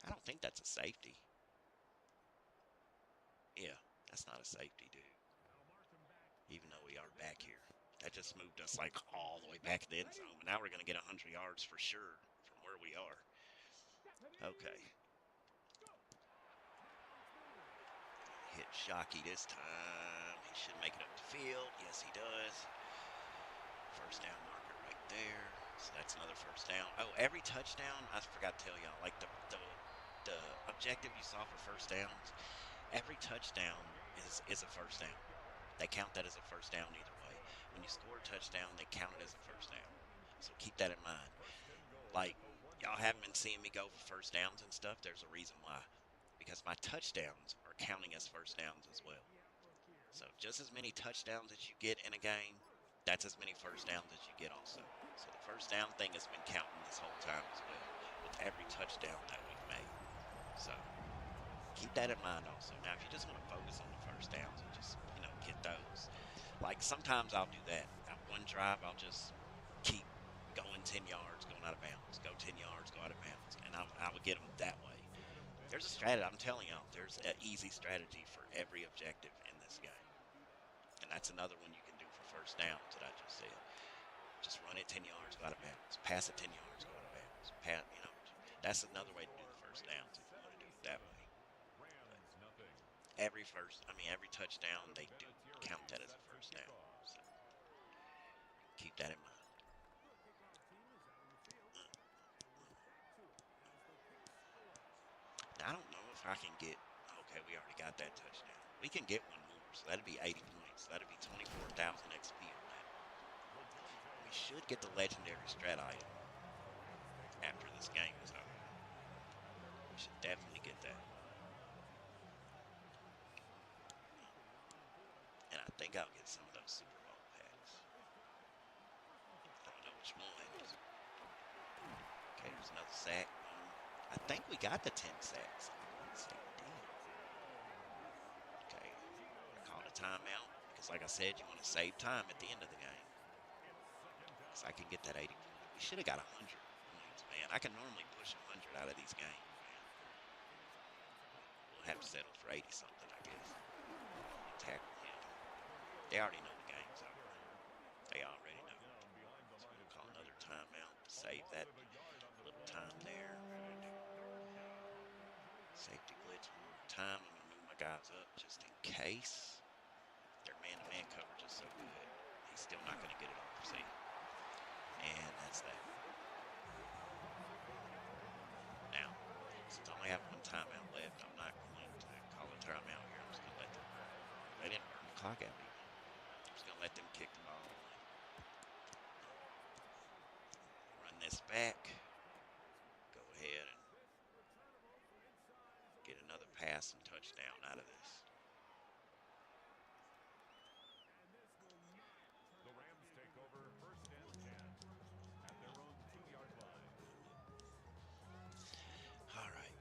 I don't think that's a safety. Yeah, that's not a safety, dude. Even though we are back here. That just moved us like all the way back to the end zone. But now we're going to get 100 yards for sure from where we are. Okay. Hit Shockey this time. He should make it up the field. Yes, he does. First down marker right there. So that's another first down. Oh, every touchdown, I forgot to tell y'all, like the objective you saw for first downs, every touchdown is a first down. They count that as a first down either way. When you score a touchdown, they count it as a first down. So keep that in mind. Like, y'all haven't been seeing me go for first downs and stuff. There's a reason why. Because my touchdowns are counting as first downs as well. So just as many touchdowns as you get in a game, that's as many first downs as you get also. So the first down thing has been counting this whole time as well with every touchdown that we've made. So keep that in mind also. Now, if you just want to focus on the first downs and just, get those. Like sometimes I'll do that. At one drive, I'll just keep going 10 yards, going out of bounds. Go 10 yards, go out of bounds. And I would get them that way. There's a strategy. I'm telling y'all, there's an easy strategy for every objective in this game. And that's another one you can do for first downs that I just said. Just run it 10 yards, go out of bounds. Pass it 10 yards, go out of bounds. That's another way to do the first downs if you want to do it that way. But every touchdown, they do count that as a first down. So keep that in mind. Now, I don't know if I can get, okay, we already got that touchdown. We can get one more, so that'd be 80 points. That'd be 24,000 XP on that. We should get the legendary strat item after this game is over. We should definitely get that. And I think I'll get some of those Super Bowl packs. I don't know which ones. Okay, there's another sack. I think we got the 10 sacks. Okay, I called a timeout because, like I said, you want to save time at the end of the game. So I can get that 80 points. We should have got 100 points, man. I can normally push 100 out of these games, man. We'll have to settle for 80 something, I guess. Tackle him. They already know the game's over. They already know. So we'll call another timeout to save that little time there. Safety blitz one more time. I'm going to move my guys up just in case. Their man-to-man coverage is so good. He's still not going to get it off, see? And that's that. Now, since I only have one timeout left, I'm not going to call a timeout here. I'm just going to let them. They didn't burn the clock at me. I'm just going to let them kick the ball. Run this back. Go ahead and get another pass and touchdown out of this. The Rams take over first and 10 at their own 2-yard line. All right.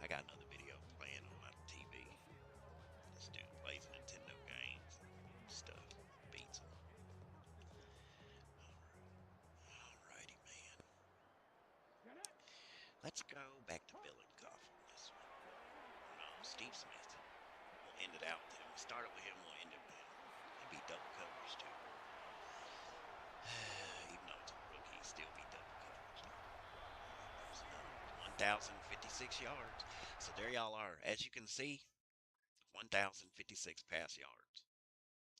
I got another video playing on my TV. This dude plays Nintendo games and stuff. Beats him. Alrighty, man. Let's go back to Bill and Cuff on this one. No, Steve Smith. We'll end it out with him. We started with him, we'll end it with him. He'd be double coverage too. Even though it's a rookie, he'd still be double coverage. There's another 1,056 yards. So there y'all are. As you can see, 1,056 pass yards.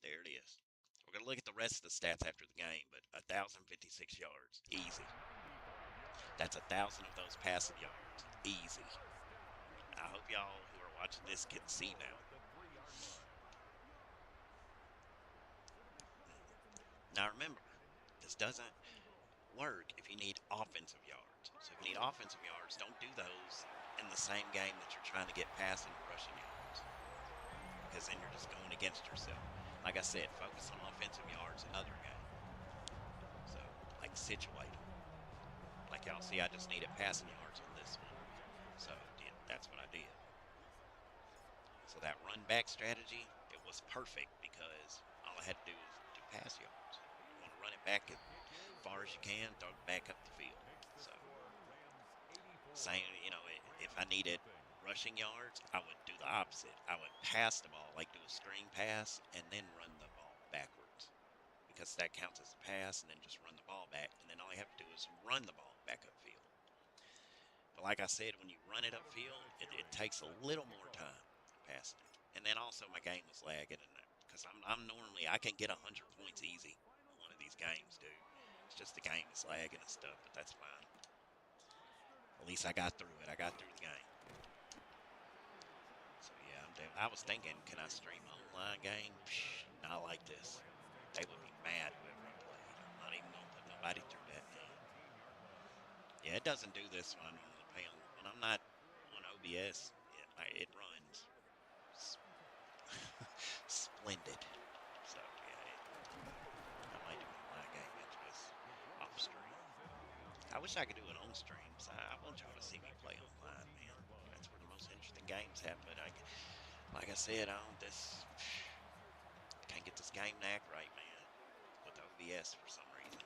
There it is. We're going to look at the rest of the stats after the game, but 1,056 yards. Easy. That's 1,000 of those passing yards. Easy. I hope y'all who are watching this can see now. Now remember, this doesn't work if you need offensive yards. So if you need offensive yards, don't do those in the same game that you're trying to get passing or rushing yards, because then you're just going against yourself. Like I said, focus on offensive yards another game. So, like, situate them. Like y'all see, I just needed passing yards on this one. So, yeah, that's what I did. So that run back strategy, it was perfect because all I had to do was do pass yards. You want to run it back as far as you can, throw it back up the field. So, same, if I needed rushing yards, I would do the opposite. I would pass the ball, like do a screen pass, and then run the ball backwards, because that counts as a pass, and then just run the ball back. And then all you have to do is run the ball back upfield. But like I said, when you run it upfield, it takes a little more time passing it. And then also my game was lagging, because I'm normally, I can get 100 points easy in one of these games, dude. It's just the game is lagging and stuff, but that's fine. At least I got through it. I got through the game. So yeah, I was thinking, can I stream an online game? Psh, not like this. They would be mad whoever I played. I'm not even gonna put nobody through that game. Yeah, it doesn't do this when I'm on the pay on. When I'm not on OBS, it runs. Splendid. So yeah, I might do an online game after this off stream. I wish I could do it on streams. I want y'all to see me play online, man. That's where the most interesting games happen. But like I said, can't get this game knack right, man. With OBS for some reason.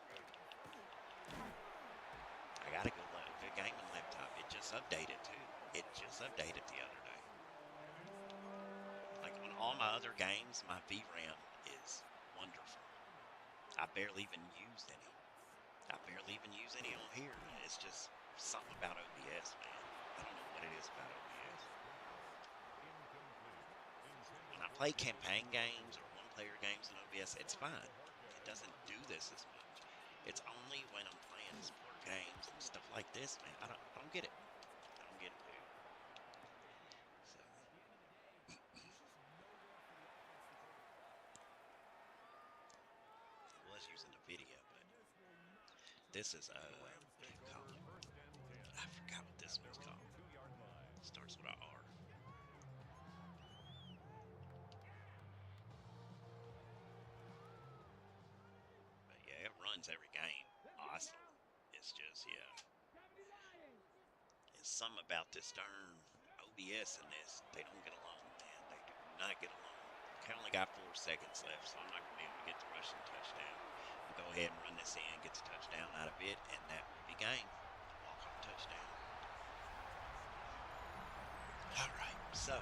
I got a good gaming laptop. It just updated too. It just updated the other day. Like on all my other games, my VRAM is wonderful. I barely even used any. On here. It's just something about OBS, man. I don't know what it is about OBS. When I play campaign games or one-player games in OBS, it's fine. It doesn't do this as much. It's only when I'm playing sport games and stuff like this, man. I don't get it. I don't get it, dude. So. I was using the video, but this is what do you call it? I forgot what this one's called. Starts with an R. But yeah, it runs every game. Awesome. It's just, yeah. It's something about this darn OBS and this. They don't get along, man. They do not get along. I only got 4 seconds left, so I'm not going to be able to get the rushing touchdown. I'll go ahead and run this in, get the touchdown out of it, and that will be game. Walk-off touchdown. All right, so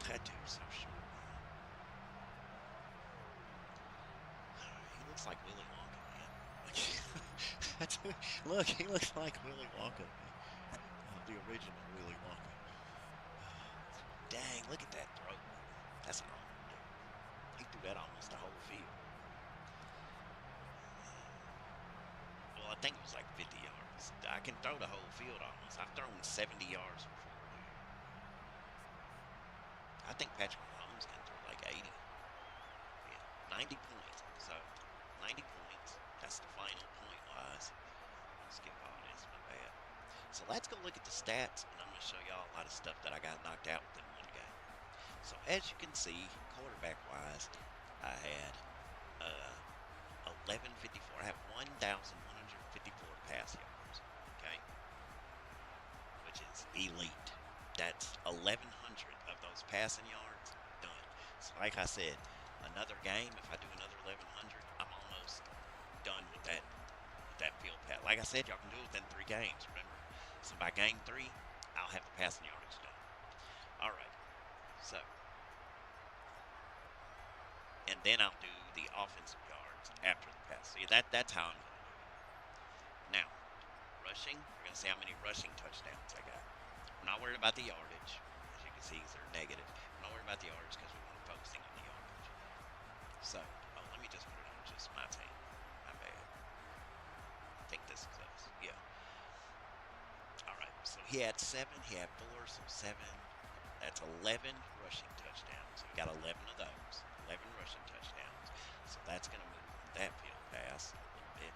that dude's so short. He looks like Willy Wonka, man. Look, he looks like Willy Wonka. The original Willy Wonka. Dang, look at that throw. That's an arm, dude. He threw that almost the whole field. Well, I think it was like 50 yards. I can throw the whole field almost. I've thrown 70 yards before, dude. I think Patrick Mahomes can throw like 80. Yeah, 90 points. So, 90 points. That's the final point-wise. Skip all this, my bad. So let's go look at the stats, and I'm going to show y'all a lot of stuff that I got knocked out within one game. So as you can see, quarterback-wise, I had 1154. I have 1,154 pass yards, okay? Which is elite. That's 1,100 of those passing yards done. So like I said, another game, if I do another 1,100, I'm almost done with that field pass. Like I said, y'all can do it within 3 games, remember? So by game 3, I'll have the passing yardage done. All right. So, and then I'll do the offensive yards after the pass. So that's how I'm going to do it. Now, rushing, we're going to see how many rushing touchdowns I got. I'm not worried about the yardage. As you can see, they're negative. I'm not worried about the yardage because we weren't focusing on the yardage. So, let me just put it on just my team. My bad. I think this is us. Yeah. All right. So he had 7. He had 4. So 7. That's 11 rushing touchdowns. So we got 11 of those. 11 rushing touchdowns. So that's going to move that field pass a little bit.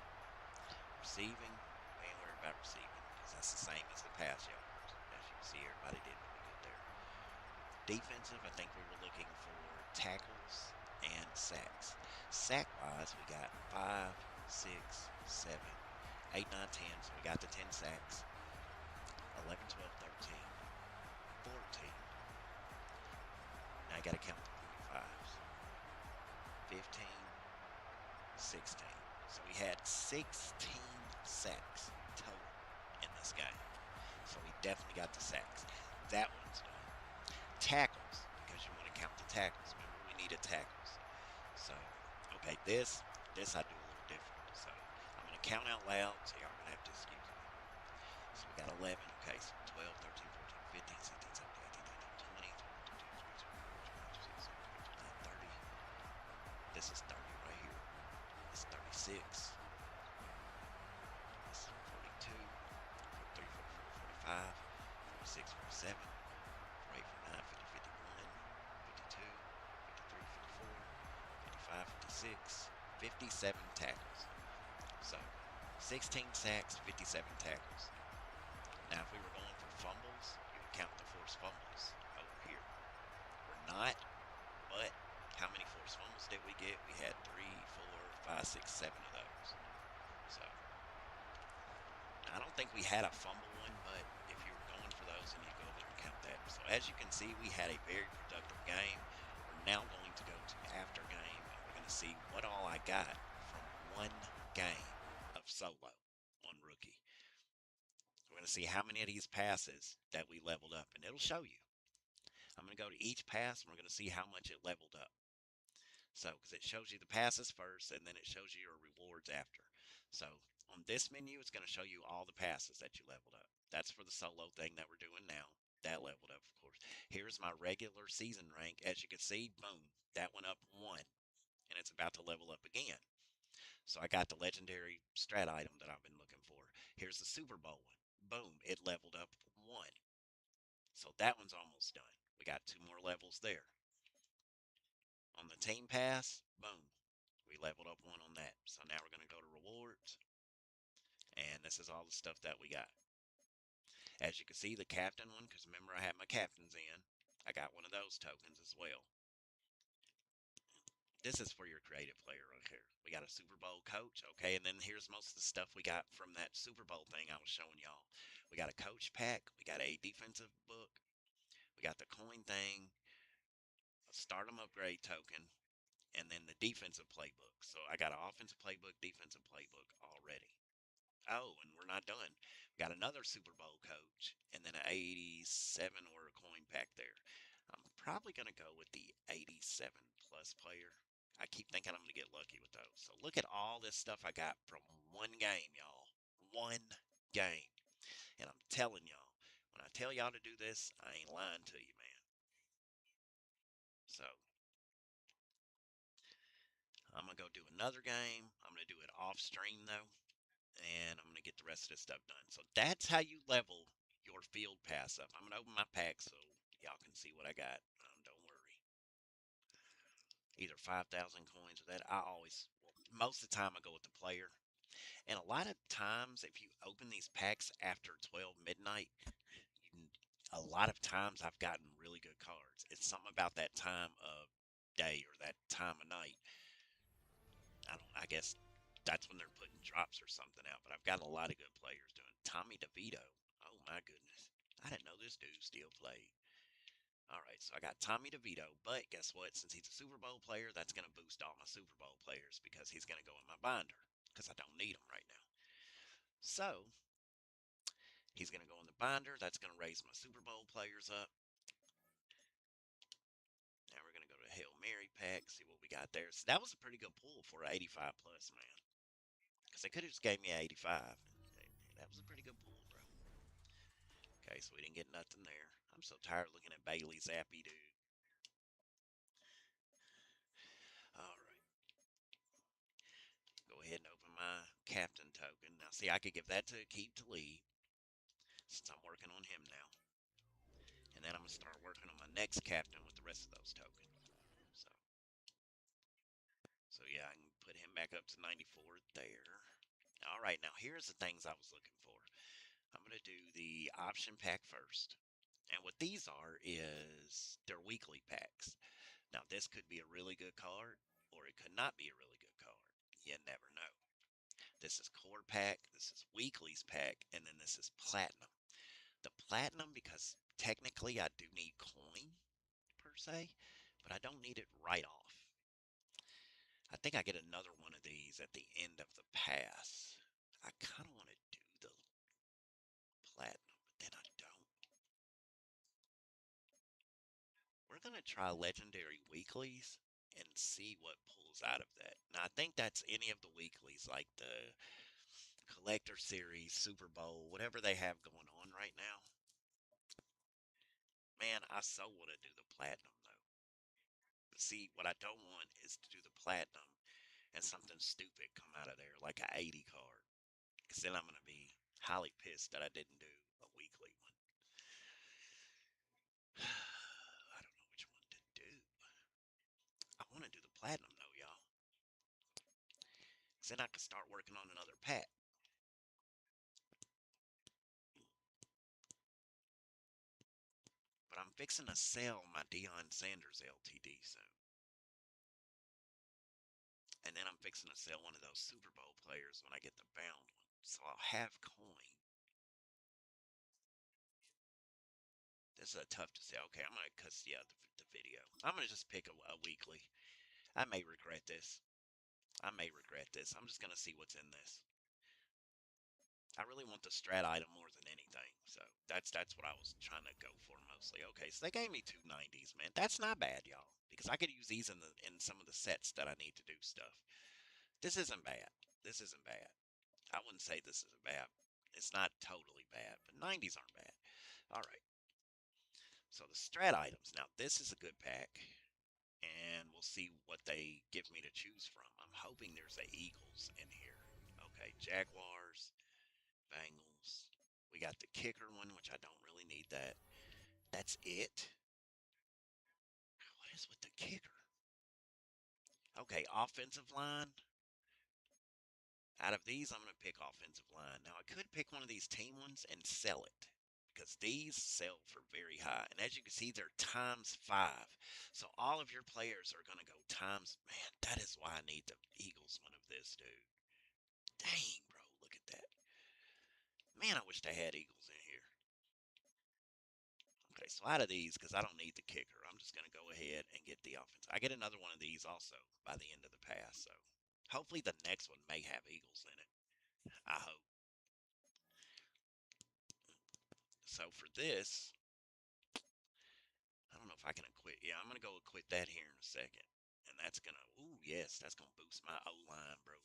Receiving, we ain't worried about receiving because that's the same as the pass yards. As you can see, everybody did really good there. Defensive, I think we were looking for tackles and sacks. Sack-wise, we got 5, 6, 7, 8, 9, 10. So we got the 10 sacks. 11, 12, 13, 14. Now I got to count the 45s. 15, 16. So we had 16 sacks total in this game. So we definitely got the sacks. That one's done. Tackles, because you want to count the tackles. Remember, we needed tackles. So, okay, this I do a little different. So I'm going to count out loud, so y'all are going to have to excuse me. So we got 11. Okay, so 12, 13, 14, 15, 16, 17, 18, 19, 20, 21, 22, 23, 24, 25, 26, 27, 28, 29, 30. This is 30 right here. This is 36. This is 42, 43, 44, 45, 46, 47, 48, 49, 50, 51, 52, 53, 54, 55, 56, 57 tackles. So 16 sacks, 57 tackles. Now, if we were going for fumbles, you would count the forced fumbles over here. We're not, but how many forced fumbles did we get? We had 3, 4, 5, 6, 7 of those. So, I don't think we had a fumble one, but if you were going for those, then you go over there and count that. So, as you can see, we had a very productive game. We're now going to go to after game, and we're going to see what all I got from one game of solo on rookie. We're going to see how many of these passes that we leveled up, and it'll show you. I'm going to go to each pass, and we're going to see how much it leveled up. So, because it shows you the passes first, and then it shows you your rewards after. So, on this menu, it's going to show you all the passes that you leveled up. That's for the solo thing that we're doing now. That leveled up, of course. Here's my regular season rank. As you can see, boom, that went up 1, and it's about to level up again. So, I got the legendary strat item that I've been looking for. Here's the Super Bowl one. Boom, it leveled up 1. So that one's almost done. We got 2 more levels there. On the team pass, boom, we leveled up 1 on that. So now we're going to go to rewards. And this is all the stuff that we got. As you can see, the captain one, because remember I had my captains in. I got one of those tokens as well. This is for your creative player right here. We got a Super Bowl coach, okay, and then here's most of the stuff we got from that Super Bowl thing I was showing y'all. We got a coach pack, we got a defensive book, we got the coin thing, a stardom upgrade token, and then the defensive playbook. So I got an offensive playbook, defensive playbook already. Oh, and we're not done. We got another Super Bowl coach, and then an 87 or a coin pack there. I'm probably going to go with the 87 plus player. I keep thinking I'm going to get lucky with those. So look at all this stuff I got from one game, y'all. One game. And I'm telling y'all, when I tell y'all to do this, I ain't lying to you, man. So I'm going to go do another game. I'm going to do it off stream, though. And I'm going to get the rest of this stuff done. So that's how you level your field pass up. I'm going to open my pack so y'all can see what I got. Don't worry. Either 5,000 coins or that. Most of the time I go with the player. And a lot of times, if you open these packs after 12 midnight, a lot of times I've gotten really good cards. It's something about that time of day or that time of night. I guess that's when they're putting drops or something out. But I've got a lot of good players doing. Tommy DeVito. Oh my goodness. I didn't know this dude still played. All right, so I got Tommy DeVito, but guess what? Since he's a Super Bowl player, that's going to boost all my Super Bowl players because he's going to go in my binder because I don't need him right now. So He's going to go in the binder. That's going to raise my Super Bowl players up. Now we're going to go to Hail Mary pack, see what we got there. So that was a pretty good pull for an 85 plus, man. Because they could have just gave me an 85. That was a pretty good pull, bro. Okay, so we didn't get nothing there. I'm so tired looking at Bailey Zappi, dude. All right. Go ahead and open my captain token. Now, see, I could give that to Keep to Lead, since I'm working on him now. And then I'm going to start working on my next captain with the rest of those tokens. So yeah, I can put him back up to 94 there. All right, now here's the things I was looking for. I'm going to do the option pack first. And what these are is they're weekly packs. Now, this could be a really good card, or it could not be a really good card. You never know. This is core pack, this is weeklies pack, and then this is platinum. The platinum, because technically I do need coin, per se, but I don't need it right off. I think I get another one of these at the end of the pass. I kind of want to do the platinum, but then I don't. We're going to try legendary weeklies and see what pulls out of that. Now, I think that's any of the weeklies, like the Collector Series, Super Bowl, whatever they have going on right now. Man, I so want to do the platinum, though. But see, what I don't want is to do the platinum and something stupid come out of there, like an 80 card. Because then I'm going to be highly pissed that I didn't do a weekly one. I don't know which one to do. I want to do the platinum, though, y'all. Because then I can start working on another pack. But I'm fixing to sell my Deion Sanders LTD soon. And then I'm fixing to sell one of those Super Bowl players when I get the bound one. So I'll have coin. This is a tough to say. Okay, I'm going to cuss you out the video. I'm going to just pick a weekly. I may regret this. I may regret this. I'm just going to see what's in this. I really want the strat item more than anything. So that's what I was trying to go for mostly. Okay, so they gave me 290s, man. That's not bad, y'all. Because I could use these in some of the sets that I need to do stuff. This isn't bad. This isn't bad. I wouldn't say this is bad. It's not totally bad, but 90s aren't bad. All right. So the strat items. Now this is a good pack, and we'll see what they give me to choose from. I'm hoping there's a Eagles in here. Okay, Jaguars, Bengals. We got the kicker one, which I don't really need that. That's it. What is with the kicker? Okay, offensive line. Out of these, I'm going to pick offensive line. Now, I could pick one of these team ones and sell it, because these sell for very high. And as you can see, they're ×5. So all of your players are going to go times. Man, that is why I need the Eagles one of this, dude. Dang, bro, look at that. Man, I wish they had Eagles in here. Okay, so out of these, because I don't need the kicker, I'm just going to go ahead and get the offense. I get another one of these also by the end of the pass. So hopefully the next one may have Eagles in it. I hope. So for this, I don't know if I can equip. Yeah, I'm going to go equip that here in a second. And that's going to, ooh, yes, that's going to boost my O-line, bro.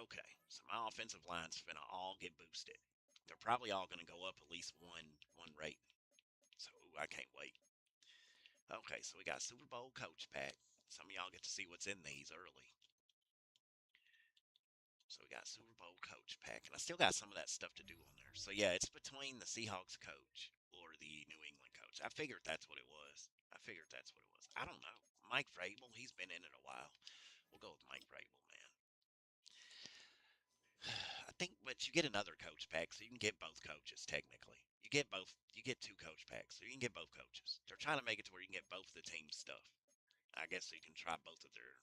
Okay, so my offensive line's finna all get boosted. They're probably all going to go up at least one rate. So, ooh, I can't wait. Okay, so we got Super Bowl coach pack. Some of y'all get to see what's in these early. So we got Super Bowl coach pack, and I still got some of that stuff to do on there. So yeah, it's between the Seahawks coach or the New England coach. I figured that's what it was. I don't know. Mike Vrabel, he's been in it a while. We'll go with Mike Vrabel, man. I think, but you get another coach pack, so you can get both coaches technically. You get both. You get two coach packs, so you can get both coaches. They're trying to make it to where you can get both the team's stuff. I guess so you can try both of their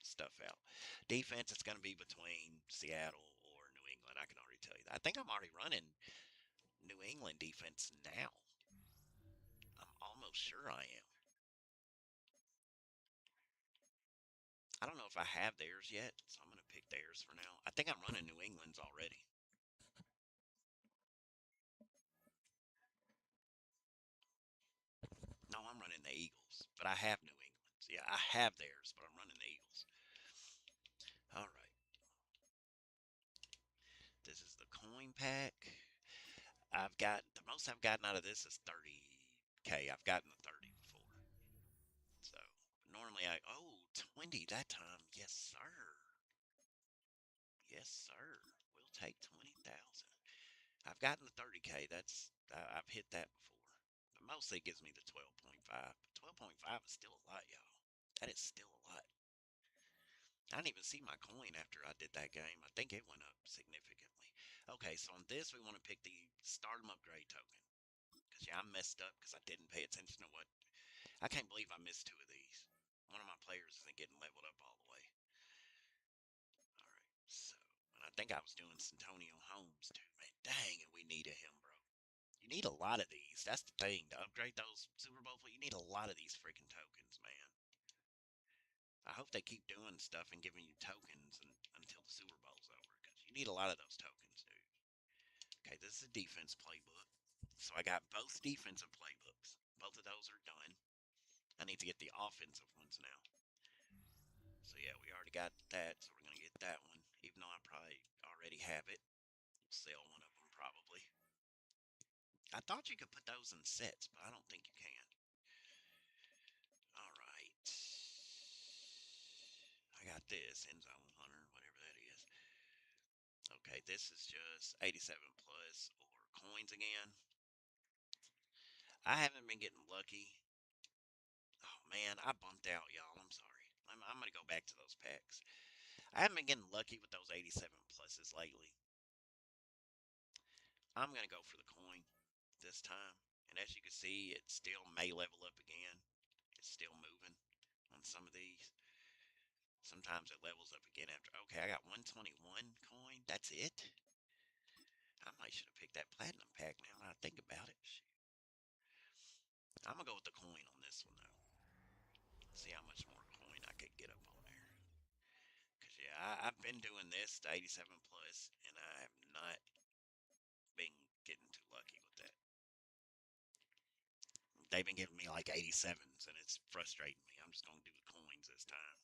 stuff out. Defense, it's going to be between Seattle or New England. I can already tell you that. I think I'm already running New England defense now. I'm almost sure I am. I don't know if I have theirs yet, so I'm going to pick theirs for now. I think I'm running New England's already. Eagles, but I have New England's. Yeah, I have theirs, but I'm running the Eagles. All right. This is the coin pack. I've got the most I've gotten out of this is 30K. I've gotten the 30 before. So normally 20 that time. Yes, sir. Yes, sir. We'll take 20,000. I've gotten the 30K. I've hit that before. But mostly it gives me the 12.5. 12.5 is still a lot, y'all. That is still a lot. I didn't even see my coin after I did that game. I think it went up significantly. Okay, so on this we want to pick the stardom upgrade token. Because yeah, I messed up because I didn't pay attention to what. I can't believe I missed two of these. One of my players isn't getting leveled up all the way. All right, so and I think I was doing Santonio Holmes too. Man, dang it, we needed him, bro. You need a lot of these. That's the thing. To upgrade those Super Bowl, you need a lot of these freaking tokens, man. I hope they keep doing stuff and giving you tokens until the Super Bowl's over, because you need a lot of those tokens, dude. Okay, this is a defense playbook. So I got both defensive playbooks. Both of those are done. I need to get the offensive ones now. So yeah, we already got that, so we're going to get that one. Even though I probably already have it. We'll sell one of them probably. I thought you could put those in sets, but I don't think you can. Alright. I got this, End Zone Hunter, whatever that is. Okay, this is just 87 plus or coins again. I haven't been getting lucky. Oh man, I bumped out, y'all. I'm sorry. I'm going to go back to those packs. I haven't been getting lucky with those 87 pluses lately. I'm going to go for the coin this time. And as you can see, it still may level up again. It's still moving on some of these. Sometimes it levels up again after. Okay, I got 121 coin. That's it. I might should have picked that platinum pack now that I think about it. Shoot. I'm going to go with the coin on this one, though. See how much more coin I could get up on there. Because, yeah, I've been doing this to 87 plus, and I have not been getting too lucky with that. They've been giving me like 87s, and it's frustrating me. I'm just going to do the coins this time.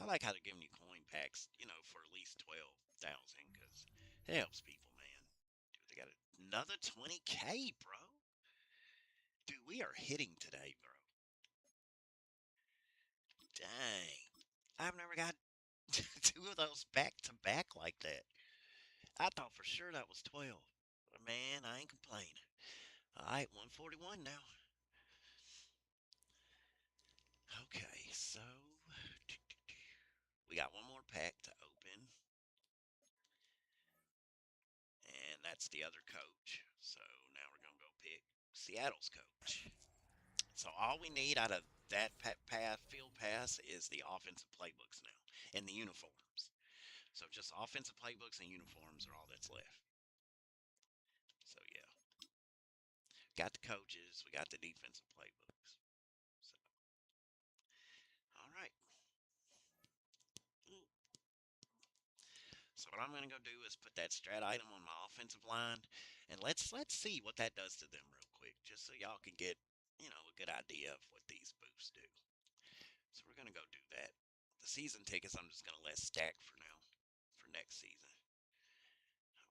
I like how they're giving you coin packs, for at least 12,000, because it helps people, man. Dude, they got another 20K, bro. Dude, we are hitting today, bro. Dang. I've never got two of those back to back like that. I thought for sure that was 12. But man, I ain't complaining. Alright, 141 now. Okay, so we got one more pack to open. And that's the other coach. So now we're going to go pick Seattle's coach. So all we need out of that field pass is the offensive playbooks now and the uniforms. So just offensive playbooks and uniforms are all that's left. So yeah, got the coaches, we got the defensive playbooks. So all right. So what I'm going to go do is put that strat item on my offensive line, and let's see what that does to them real quick, just so y'all can get a good idea of what these boosts do. So we're going to go do that. The season tickets I'm just going to let stack for now, for next season.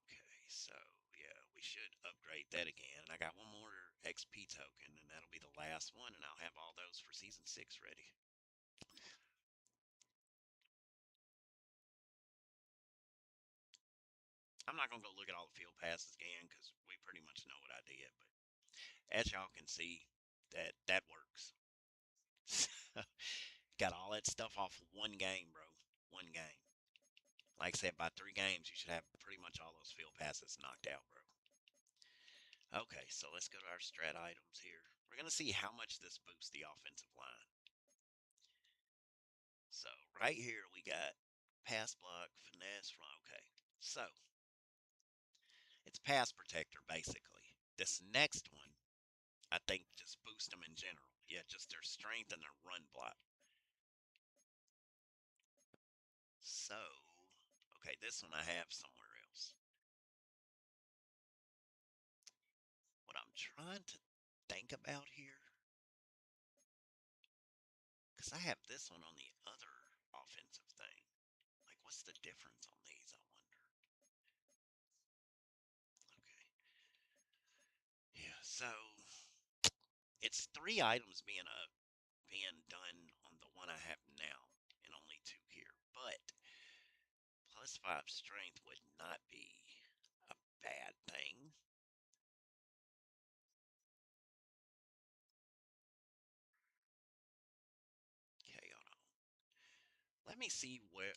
Okay, so yeah, we should upgrade that again. And I got one more XP token, and that'll be the last one, and I'll have all those for season 6 ready. I'm not going to go look at all the field passes again because we pretty much know what I did, but as y'all can see, that works. Got all that stuff off one game, bro. One game. Like I said, by 3 games, you should have pretty much all those field passes knocked out, bro. Okay, so let's go to our strat items here. We're going to see how much this boosts the offensive line. So right here we got pass block, finesse, okay. So it's pass protector, basically. This next one, I think, just boost them in general. Yeah, just their strength and their run block. So, okay, this one I have somewhere else. trying to think about here. Because I have this one on the other offensive thing. Like, what's the difference on these, I wonder? Okay. Yeah, so it's 3 items being done on the one I have now, and only 2 here. But +5 strength would not be a bad thing. Okay, hold on. Let me see what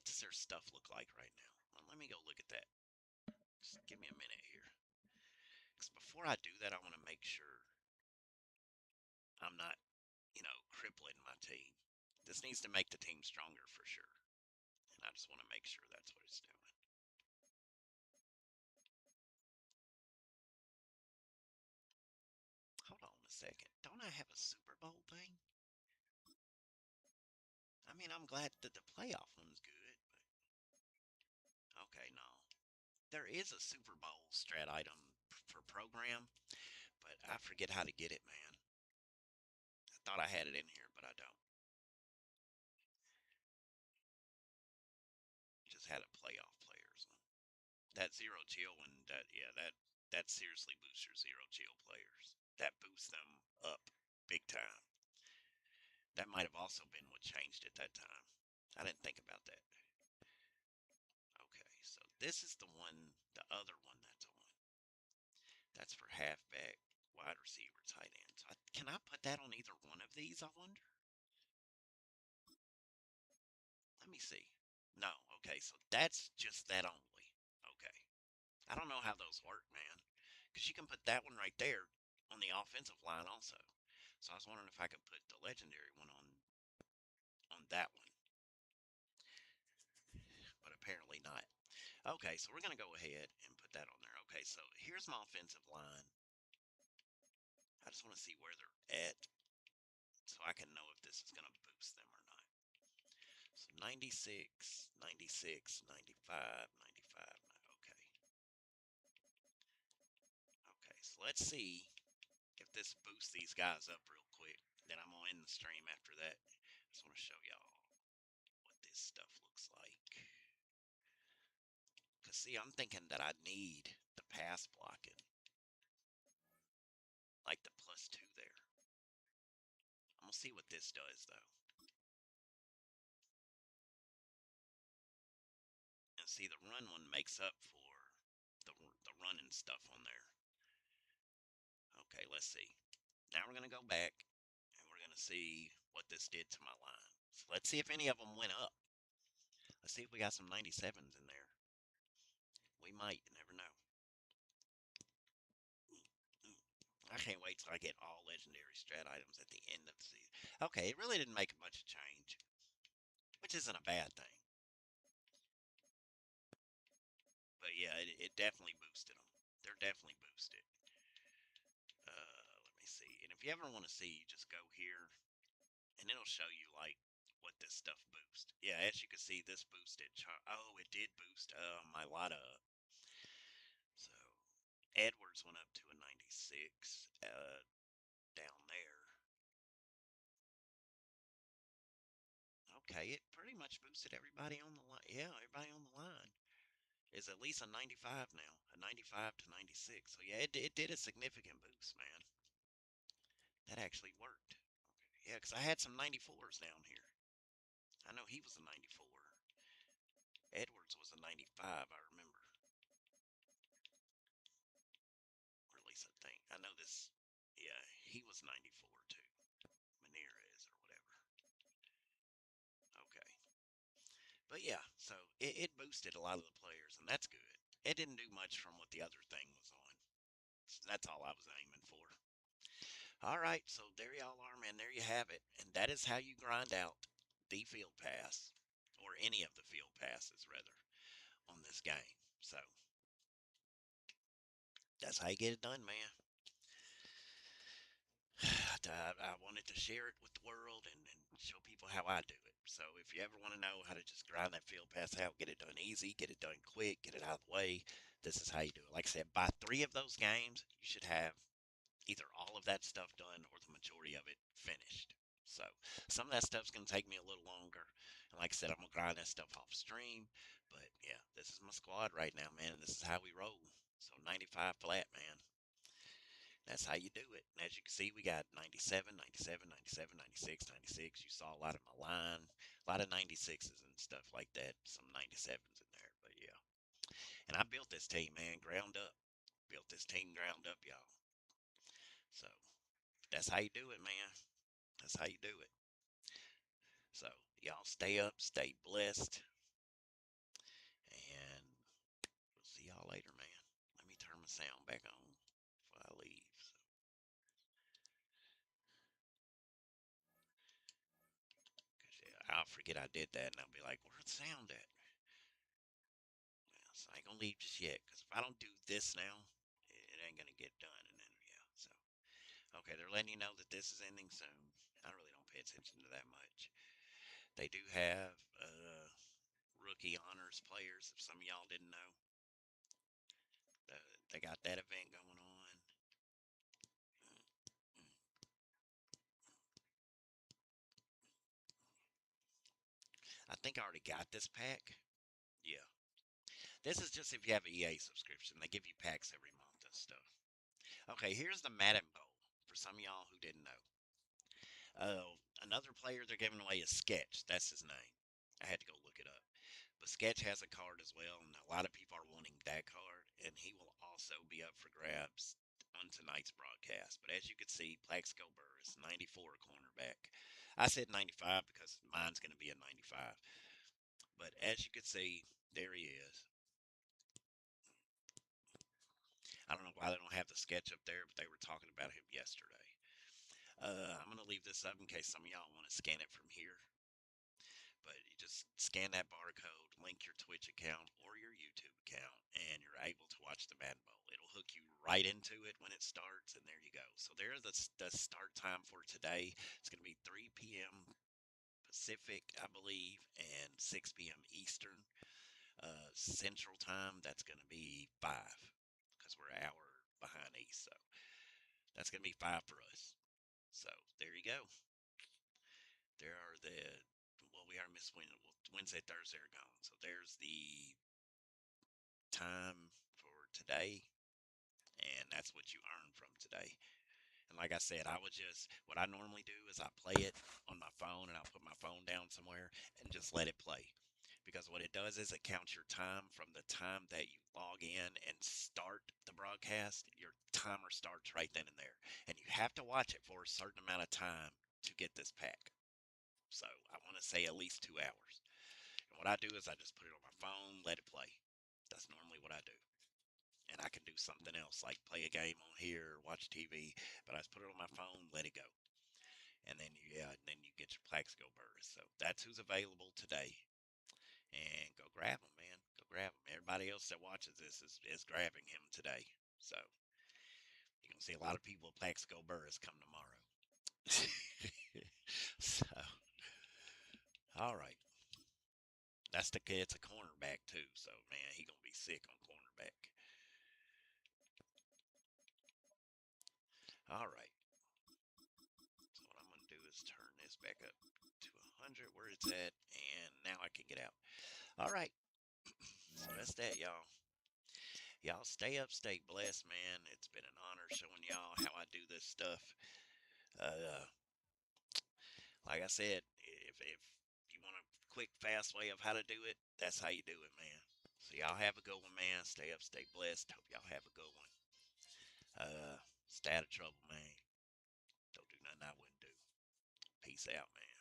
does their stuff look like right now. Well, let me go look at that. Just give me a minute here. Because before I do that, I want to make sure I'm not, crippling my team. This needs to make the team stronger for sure. And I just want to make sure that's what it's doing. Hold on a second. Don't I have a Super Bowl thing? I mean, I'm glad that the playoff one's good, but okay, no. There is a Super Bowl strat item for program, but I forget how to get it, man. I thought I had it in here, but I don't. Just had a playoff players one. That zero chill one, that seriously boosts your zero chill players. That boosts them up big time. That might have also been what changed at that time. I didn't think about that. Okay, so this is the one, the other one that's on. That's for halfback, wide receiver, tight end. So can I put that on either one of these, I wonder? Let me see. No, okay, so that's just that only. Okay. I don't know how those work, man. Because you can put that one right there on the offensive line also. So I was wondering if I could put the legendary one on that one. But apparently not. Okay, so we're going to go ahead and put that on there. Okay, so here's my offensive line. I just want to see where they're at so I can know if this is going to boost them or not. So 96, 96, 95, 95. Okay. Okay, so let's see if this boosts these guys up real quick. Then I'm going to end the stream after that. I just want to show y'all what this stuff looks like. Because, see, I'm thinking that I need the pass blocking. Like the +2 there. I'm going to see what this does, though. And see, the run one makes up for the running stuff on there. Okay, let's see. Now we're going to go back, and we're going to see what this did to my line. So let's see if any of them went up. Let's see if we got some 97s in there. We might, you never know. I can't wait till I get all legendary strat items at the end of the season. Okay, it really didn't make much of a change, which isn't a bad thing. But yeah, it definitely boosted them. They're definitely boosted. Let me see. And if you ever want to see, just go here, and it'll show you like what this stuff boosts. Yeah, as you can see, this boosted. Oh, it did boost my lot up. So Edwards went up to a 96 down there. Okay, it pretty much boosted everybody on the line. Yeah, everybody on the line is at least a 95 now, a 95 to 96. So yeah, it did a significant boost, man. That actually worked. Okay. Yeah, because I had some 94s down here. I know he was a 94. Edwards was a 95, I remember. Or at least I think. I know this. Yeah, he was 94 too. Menierez or whatever. Okay. But yeah, so it boosted a lot of the players, and that's good. It didn't do much from what the other thing was on. So that's all I was aiming for. All right, so there y'all are, man. There you have it. And that is how you grind out the field pass, or any of the field passes, rather, on this game. So that's how you get it done, man. I wanted to share it with the world and show people how I do it. So if you ever want to know how to just grind that field pass out, get it done easy, get it done quick, get it out of the way, This is how you do it. Like I said, by 3 of those games, you should have either all of that stuff done or the majority of it finished. So some of that stuff's gonna take me a little longer. And like I said, I'm gonna grind that stuff off stream. But yeah, this is my squad right now, man. This is how we roll. So 95 flat, man. That's how you do it. And as you can see, we got 97, 97, 97, 96, 96. You saw a lot of my line, a lot of 96s and stuff like that. Some 97s in there, but yeah. And I built this team, man, ground up. Built this team ground up, y'all. So that's how you do it, man. That's how you do it. So y'all stay up, stay blessed, and we'll see y'all later, man. Let me turn my sound back on before I leave. So, 'cause, yeah, I'll forget I did that, and I'll be like, "Where's the sound at?" Yeah, so I ain't gonna leave just yet, cause if I don't do this now, it ain't gonna get done. And then yeah, so okay, they're letting you know that this is ending soon. I really don't pay attention to that much. They do have rookie honors players. If some of y'all didn't know, they got that event going on. I think I already got this pack. Yeah. This is just if you have an EA subscription. They give you packs every month and stuff. Okay, here's the Madden Bowl for some of y'all who didn't know. Another player they're giving away is Sketch. That's his name. I had to go look it up. But Sketch has a card as well, and a lot of people are wanting that card, and he will also be up for grabs on tonight's broadcast. But as you can see, Plaxico Burris, 94 cornerback. I said 95 because mine's going to be a 95. But as you can see, there he is. I don't know why they don't have the sketch up there, but they were talking about him yesterday. I'm going to leave this up in case some of y'all want to scan it from here. But you just scan that barcode, link your Twitch account or your YouTube account, and you're able to watch the Madden Bowl. It'll hook you right into it when it starts, and there you go. So there's the start time for today. It's going to be 3 p.m. Pacific, I believe, and 6 p.m. Eastern. Central time, that's going to be 5 because we're an hour behind East. So that's going to be 5 for us. So there you go. There are well, we are Miss Wednesday, Thursday are gone. So there's the time for today, and that's what you earn from today. And like I said, what I normally do is I play it on my phone, and I'll put my phone down somewhere and just let it play. Because what it does is it counts your time from the time that you log in and start the broadcast. Your timer starts right then and there. And you have to watch it for a certain amount of time to get this pack. So I want to say at least 2 hours. And what I do is I just put it on my phone, let it play. That's normally what I do. And I can do something else like play a game on here, watch TV, but I just put it on my phone, let it go. And then then you get your Plaxico Burris. So that's who's available today. And go grab him, man. Go grab him. Everybody else that watches this is grabbing him today. So you're gonna see a lot of people at Plaxico Burris come tomorrow. So all right. It's a cornerback too, so man, he gonna be sick on cornerback. All right. So what I'm gonna do is turn this back up to 100 where it's at, and now I can get out. All right. So that's that, y'all. Y'all stay up, stay blessed, man. It's been an honor showing y'all how I do this stuff. Uh, like I said, if you want a quick, fast way of how to do it, that's how you do it, man. So y'all have a good one, man. Stay up, stay blessed. Hope y'all have a good one. Stay out of trouble, man. Don't do nothing I wouldn't do. Peace out, man.